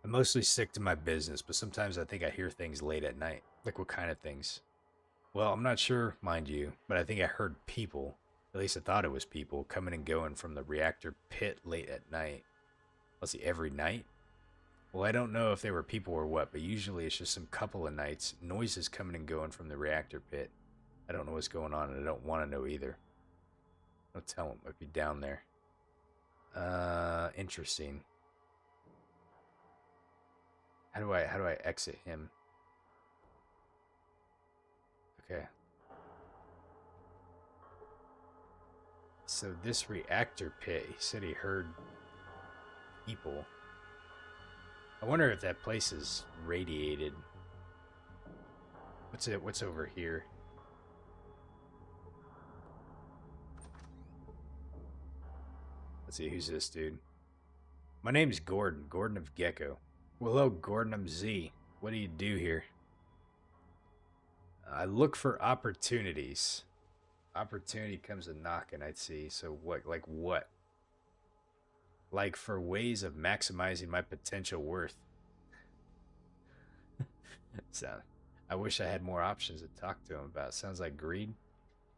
I'm mostly sick to my business, but sometimes I think I hear things late at night. Like what kind of things? Well, I'm not sure, mind you, but I think I heard people, at least I thought it was people, coming and going from the reactor pit late at night. Let's see, every night? Well, I don't know if they were people or what, but usually it's just some couple of nights, noises coming and going from the reactor pit. I don't know what's going on, and I don't want to know either. I'll tell him I'd be down there. Interesting. How do I exit him? Okay. So this reactor pit, he said he heard people. I wonder if that place is radiated. What's over here? Let's see, who's this dude? My name's Gordon, Gordon of Gecko. Well, hello, Gordon, I'm Z. What do you do here? I look for opportunities. Opportunity comes a knocking, I'd see. So what, like what? Like for ways of maximizing my potential worth. So, I wish I had more options to talk to him about. Sounds like greed.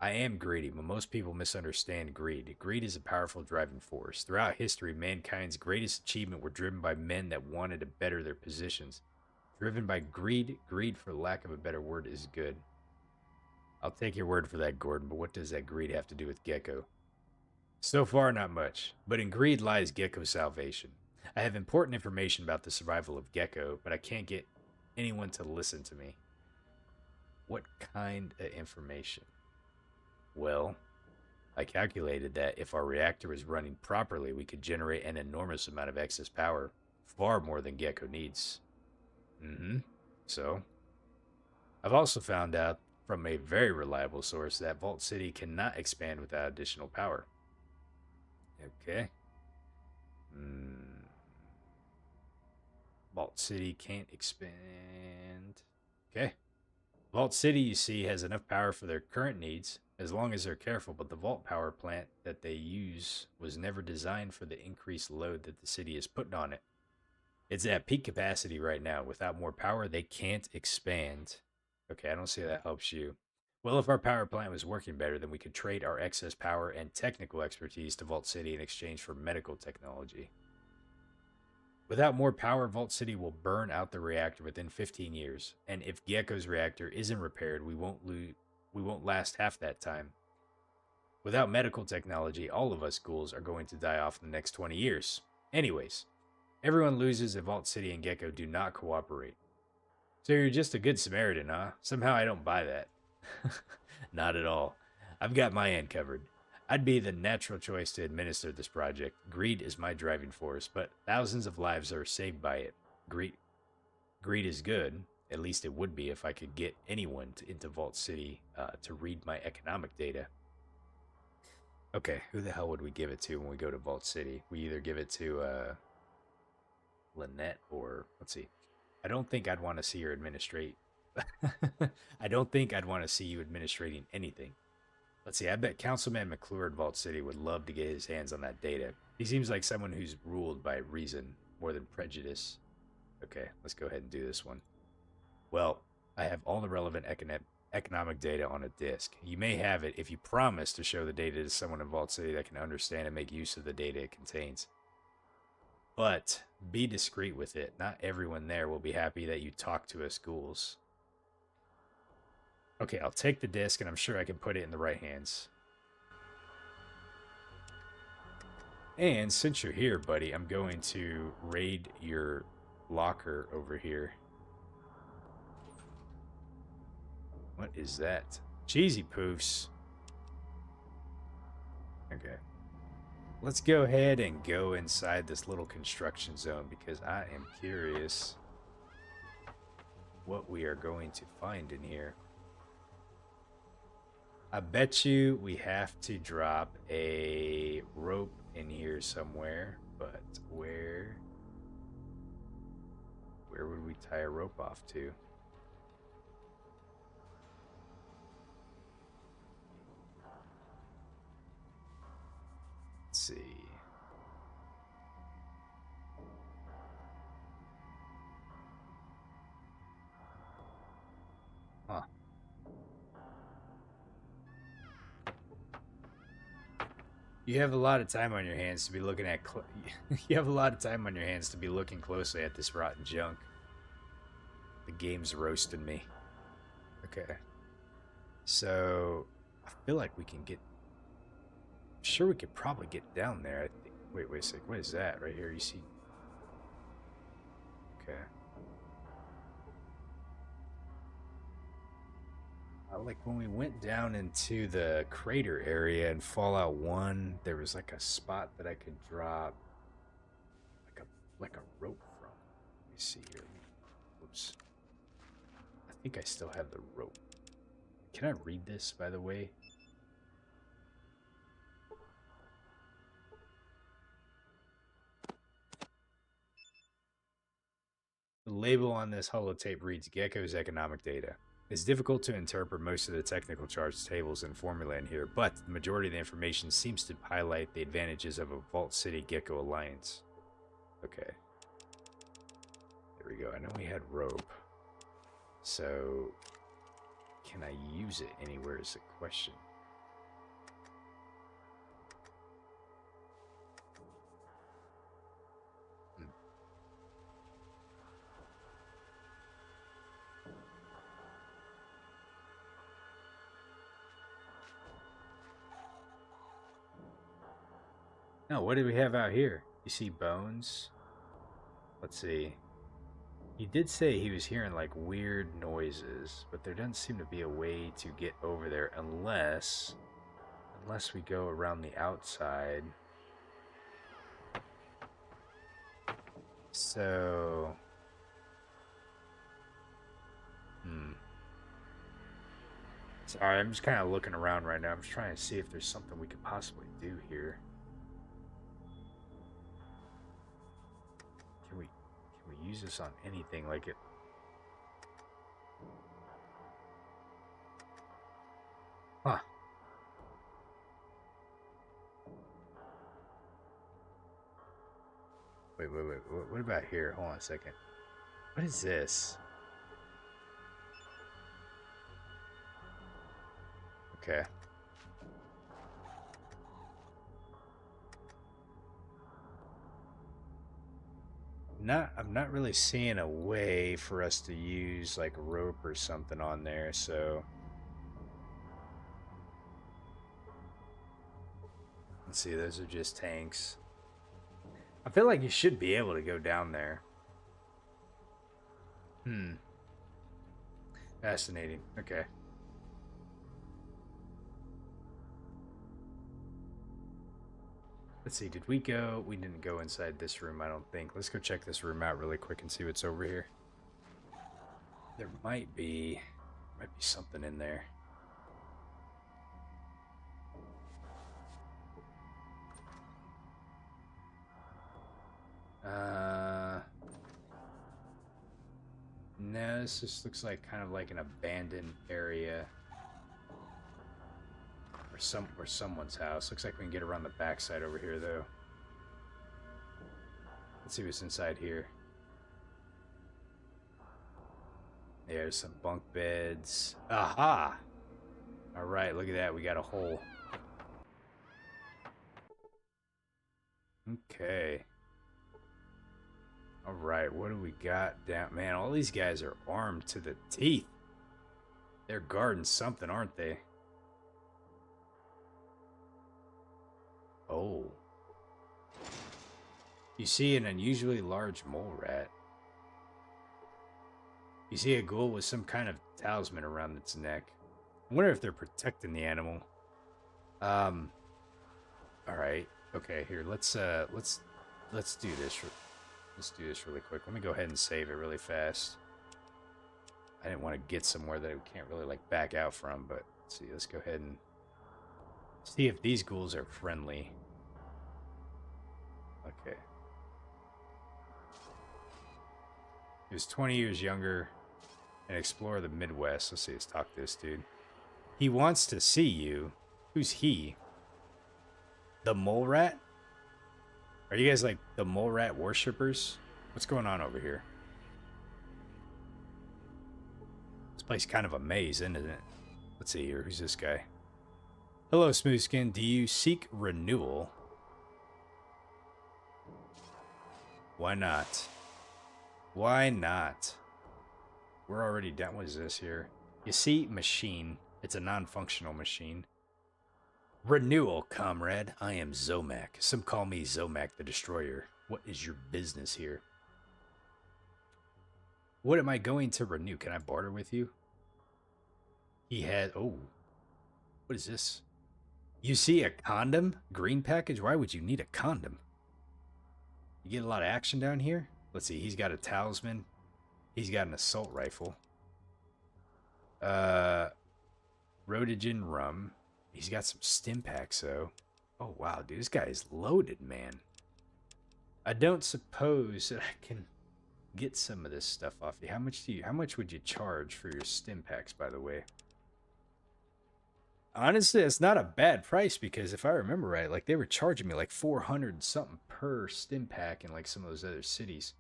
I am greedy, but most people misunderstand greed. Greed is a powerful driving force. Throughout history, mankind's greatest achievement were driven by men that wanted to better their positions. Driven by greed, greed for lack of a better word is good. I'll take your word for that, Gordon, but what does that greed have to do with Gecko? So far, not much, but in greed lies Gecko's salvation. I have important information about the survival of Gecko, but I can't get anyone to listen to me. What kind of information? Well, I calculated that if our reactor was running properly, we could generate an enormous amount of excess power, far more than Gecko needs. So, I've also found out from a very reliable source that Vault City cannot expand without additional power. Okay. Vault City can't expand. Okay. Vault City, you see, has enough power for their current needs, as long as they're careful, but the Vault power plant that they use was never designed for the increased load that the city is putting on it. It's at peak capacity right now. Without more power, they can't expand. Okay, I don't see how that helps you. Well, if our power plant was working better, then we could trade our excess power and technical expertise to Vault City in exchange for medical technology. Without more power, Vault City will burn out the reactor within 15 years, and if Gecko's reactor isn't repaired, we won't last half that time. Without medical technology, all of us ghouls are going to die off in the next 20 years. Anyways, everyone loses if Vault City and Gecko do not cooperate. So you're just a good Samaritan, huh? Somehow I don't buy that. Not at all. I've got my end covered. I'd be the natural choice to administer this project. Greed is my driving force, but thousands of lives are saved by it. Greed is good. At least it would be if I could get anyone into Vault City to read my economic data. Okay, who the hell would we give it to when we go to Vault City? We either give it to Lynette or, let's see. I don't think I'd want to see her administrate. I don't think I'd want to see you administrating anything. Let's see, I bet Councilman McClure in Vault City would love to get his hands on that data. He seems like someone who's ruled by reason more than prejudice. Okay, let's go ahead and do this one. Well, I have all the relevant economic data on a disk. You may have it if you promise to show the data to someone in Vault City that can understand and make use of the data it contains. But be discreet with it. Not everyone there will be happy that you talk to us ghouls. Okay, I'll take the disc, and I'm sure I can put it in the right hands. And since you're here, buddy, I'm going to raid your locker over here. What is that? Cheesy poofs. Okay. Let's go ahead and go inside this little construction zone because I am curious what we are going to find in here. I bet you we have to drop a rope in here somewhere, but where would we tie a rope off to? Let's see. Huh. You have a lot of time on your hands to be looking at. You have a lot of time on your hands to be looking closely at this rotten junk. The game's roasting me. Okay. So I feel like we can get sure we could probably get down there. I think. Wait a sec. What is that right here? You see? Okay. Like when we went down into the crater area in Fallout 1, there was like a spot that I could drop like a rope from. Let me see here. Oops. I think I still have the rope. Can I read this, by the way? The label on this holotape reads Gecko's economic data. It's difficult to interpret most of the technical charts, tables, and formula in here, but the majority of the information seems to highlight the advantages of a Vault City Gecko alliance. Okay. There we go. I know we had rope. So, can I use it anywhere is the question. No, what do we have out here? You see bones? Let's see. He did say he was hearing like weird noises, but there doesn't seem to be a way to get over there unless we go around the outside. So, sorry, I'm just kind of looking around right now. I'm just trying to see if there's something we could possibly do here. Can we use this on anything like it? Huh. Wait. What about here? Hold on a second. What is this? Okay. I'm not really seeing a way for us to use like rope or something on there, so let's see, those are just tanks. I feel like you should be able to go down there. Fascinating. Okay. Let's see, did we go? We didn't go inside this room, I don't think. Let's go check this room out really quick and see what's over here. There might be something in there. No, this just looks like kind of like an abandoned area. Or someone's house. Looks like we can get around the backside over here, though. Let's see what's inside here. There's some bunk beds. Aha! Alright, look at that. We got a hole. Okay. Alright, what do we got down? Man, all these guys are armed to the teeth. They're guarding something, aren't they? Oh. You see an unusually large mole rat. You see a ghoul with some kind of talisman around its neck. I wonder if they're protecting the animal. Alright. Okay, here, let's do this. Let's do this really quick. Let me go ahead and save it really fast. I didn't want to get somewhere that we can't really like back out from, but let's see, let's go ahead and see if these ghouls are friendly. Okay. He was 20 years younger, an explorer of the Midwest. Let's see, let's talk to this dude. He wants to see you. Who's he? The mole rat? Are you guys like the mole rat worshippers? What's going on over here? This place kind of a maze, isn't it? Let's see here. Who's this guy? Hello, Smoothskin. Do you seek renewal? Why not? Why not? We're already done. What is this here? You see, machine. It's a non-functional machine. Renewal, comrade. I am Zomac. Some call me Zomac the Destroyer. What is your business here? What am I going to renew? Can I barter with you? He had... Oh. What is this? You see a condom? Green package? Why would you need a condom? You get a lot of action down here? Let's see. He's got a talisman. He's got an assault rifle. Rhodogen rum. He's got some stim packs, though. Oh, wow, dude. This guy is loaded, man. I don't suppose that I can get some of this stuff off you. How much would you charge for your stim packs, by the way? Honestly, it's not a bad price because if I remember right, like they were charging me like 400 something per stim pack in like some of those other cities.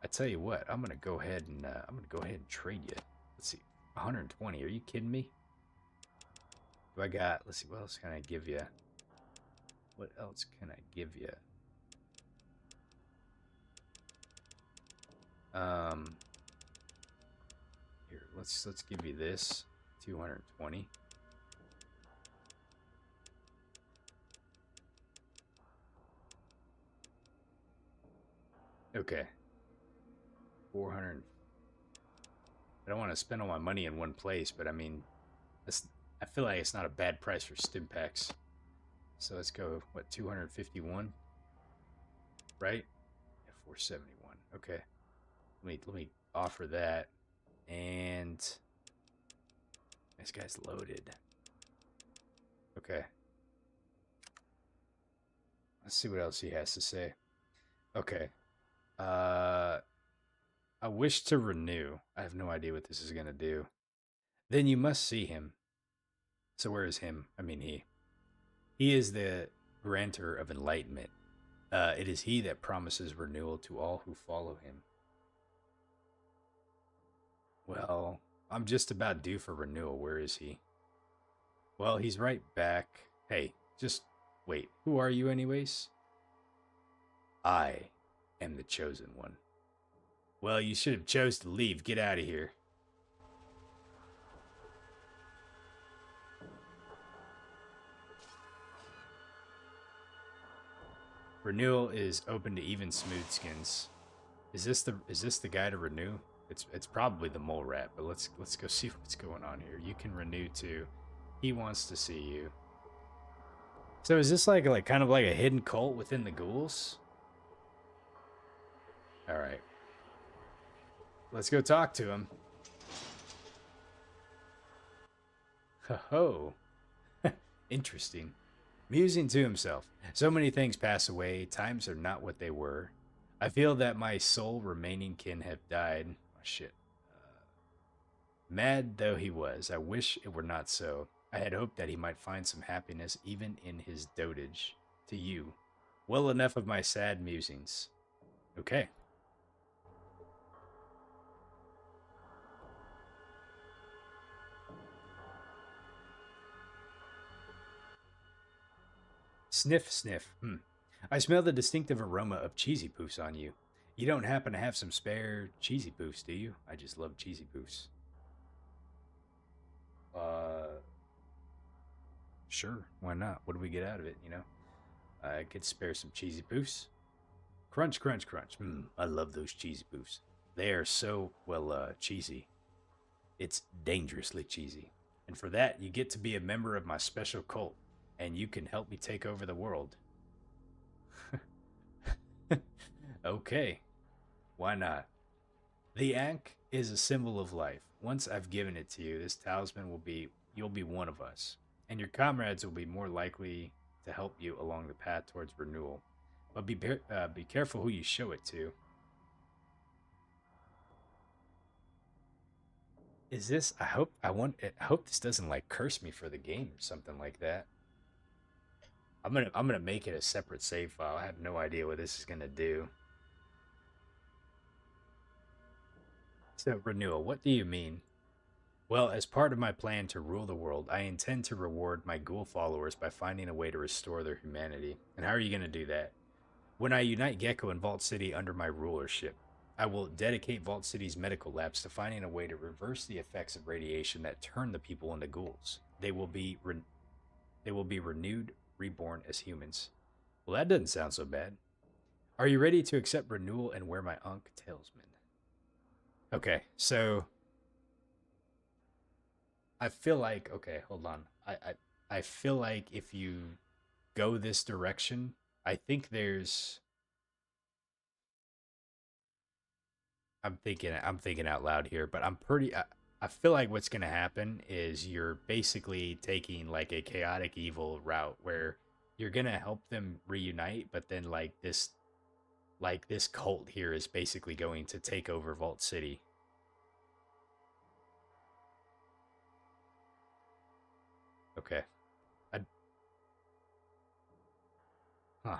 I tell you what, I'm gonna go ahead and trade you. Let's see, 120. Are you kidding me? Do I got? Let's see, what else can I give you? What else can I give you? Here, let's give you this 220. Okay. 400. I don't want to spend all my money in one place, but I mean, I feel like it's not a bad price for stim packs. So let's go, what, 251? Right? Yeah, 471. Okay. Let me offer that. And this guy's loaded. Okay. Let's see what else he has to say. Okay. I wish to renew. I have no idea what this is going to do. Then you must see him. So where is him? I mean he. He is the grantor of enlightenment. It is he that promises renewal to all who follow him. Well, I'm just about due for renewal. Where is he? Well, he's right back. Hey, just wait. Who are you anyways? I am the chosen one. Well, you should have chose to leave. Get out of here. Renewal is open to even smooth skins. Is this the guy to renew? It's probably the mole rat, but let's go see what's going on here. You can renew too. He wants to see you. So is this like kind of like a hidden cult within the ghouls? All right. Let's go talk to him. Ho-ho. Interesting. Musing to himself. So many things pass away. Times are not what they were. I feel that my sole remaining kin have died. Oh, shit. Mad though he was, I wish it were not so. I had hoped that he might find some happiness even in his dotage. To you. Well enough of my sad musings. Okay. Sniff, sniff. I smell the distinctive aroma of cheesy poofs on you. You don't happen to have some spare cheesy poofs, do you? I just love cheesy poofs. Sure. Why not? What do we get out of it, you know? I could spare some cheesy poofs. Crunch, crunch, crunch. I love those cheesy poofs. They are so, well, cheesy. It's dangerously cheesy. And for that, you get to be a member of my special cult. And you can help me take over the world. Okay. Why not? The ankh is a symbol of life. Once I've given it to you, this talisman you'll be one of us. And your comrades will be more likely to help you along the path towards renewal. But be careful who you show it to. Is this, I hope this doesn't like curse me for the game or something like that. I'm gonna make it a separate save file. I have no idea what this is gonna do. So, renewal, what do you mean? Well, as part of my plan to rule the world, I intend to reward my ghoul followers by finding a way to restore their humanity. And how are you gonna do that? When I unite Gecko and Vault City under my rulership, I will dedicate Vault City's medical labs to finding a way to reverse the effects of radiation that turn the people into ghouls. They will be They will be renewed, reborn as humans. Well, that doesn't sound so bad. Are you ready to accept renewal and wear my Ankh talisman? Okay, so I feel like hold on. I feel like if you go this direction, I think there's I'm thinking out loud here, but I feel like what's going to happen is you're basically taking like a chaotic evil route where you're going to help them reunite, but then like this cult here is basically going to take over Vault City. Okay. I, huh.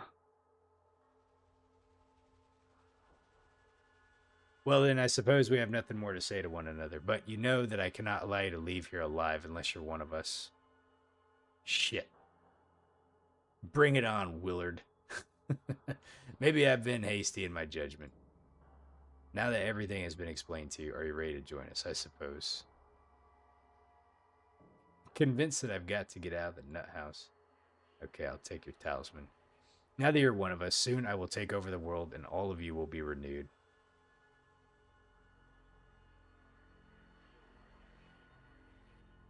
Well, then I suppose we have nothing more to say to one another, but you know that I cannot allow you to leave here alive unless you're one of us. Shit. Bring it on, Willard. Maybe I've been hasty in my judgment. Now that everything has been explained to you, are you ready to join us? I suppose. Convinced that I've got to get out of the nut house. Okay, I'll take your talisman. Now that you're one of us, soon I will take over the world and all of you will be renewed.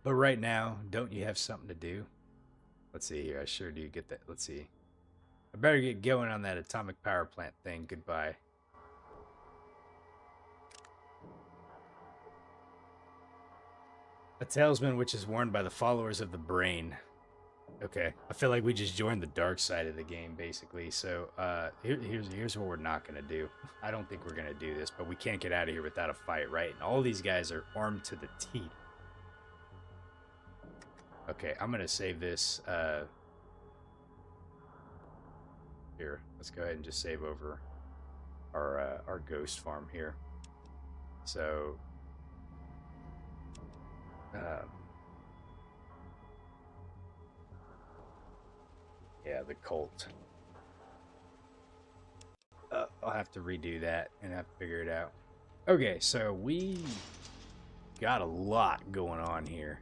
But right now, don't you have something to do? Let's see here. I sure do get that. Let's see. I better get going on that atomic power plant thing. Goodbye. A talisman which is worn by the followers of the brain. Okay. I feel like we just joined the dark side of the game, basically. So here's what we're not going to do. I don't think we're going to do this, but we can't get out of here without a fight, right? And all these guys are armed to the teeth. Okay, I'm going to save this. Here, let's go ahead and just save over our ghost farm here. So, yeah, the cult. I'll have to redo that and have to figure it out. Okay, so we got a lot going on here.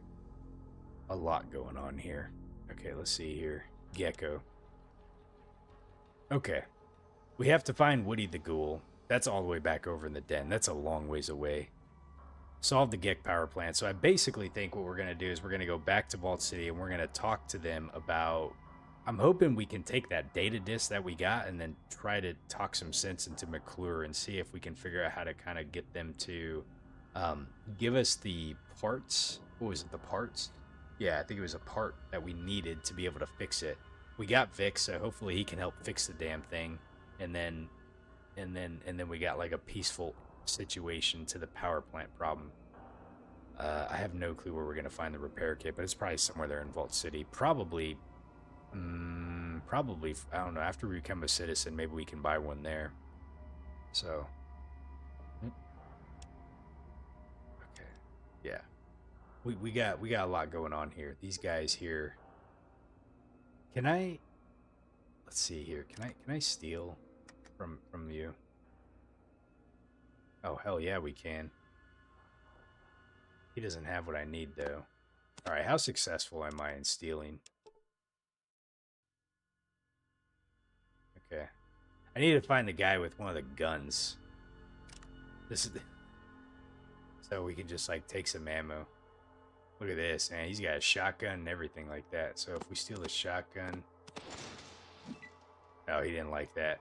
A lot going on here. Okay, let's see here. Gecko. Okay. We have to find Woody the Ghoul. That's all the way back over in the den. That's a long ways away. Solve the Gek power plant. So I basically think what we're going to do is we're going to go back to Vault City and we're going to talk to them about... I'm hoping we can take that data disk that we got and then try to talk some sense into McClure and see if we can figure out how to kind of get them to give us the parts. What was it? The parts? Yeah, I think it was a part that we needed to be able to fix it. We got Vic, so hopefully he can help fix the damn thing. And then we got like a peaceful situation to the power plant problem. I have no clue where we're gonna find the repair kit, but it's probably somewhere there in Vault City. Probably, I don't know. After we become a citizen, maybe we can buy one there. So, okay, yeah. We got a lot going on here. These guys here. Let's see here. Can I steal from you? Oh, hell yeah, we can. He doesn't have what I need though. All right, how successful am I in stealing? Okay. I need to find the guy with one of the guns. So we can just like take some ammo. Look at this, man. He's got a shotgun and everything like that. So if we steal the shotgun... Oh, he didn't like that.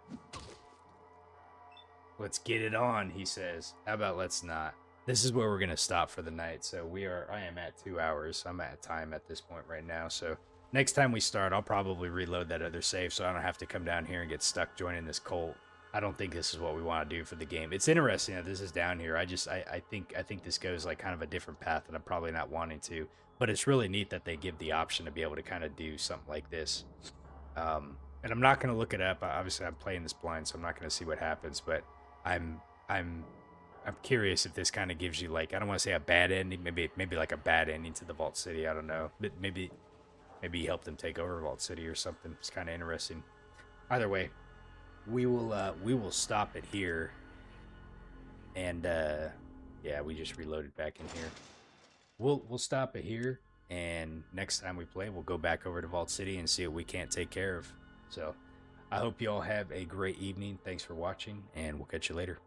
Let's get it on, he says. How about let's not? This is where we're going to stop for the night. So I am at 2 hours. I'm at time at this point right now. So next time we start, I'll probably reload that other save so I don't have to come down here and get stuck joining this cult. I don't think this is what we want to do for the game. It's interesting that this is down here. I think this goes like kind of a different path that I'm probably not wanting to. But it's really neat that they give the option to be able to kind of do something like this. And I'm not going to look it up. Obviously, I'm playing this blind, so I'm not going to see what happens. But I'm curious if this kind of gives you like, I don't want to say a bad ending. Maybe like a bad ending to the Vault City. I don't know. But maybe help them take over Vault City or something. It's kind of interesting. Either way. We will stop it here, and yeah, we just reloaded back in here. We'll stop it here, And next time we play, we'll go back over to Vault City and see what we can't take care of. So I hope you all have a great evening. Thanks for watching, and we'll catch you later.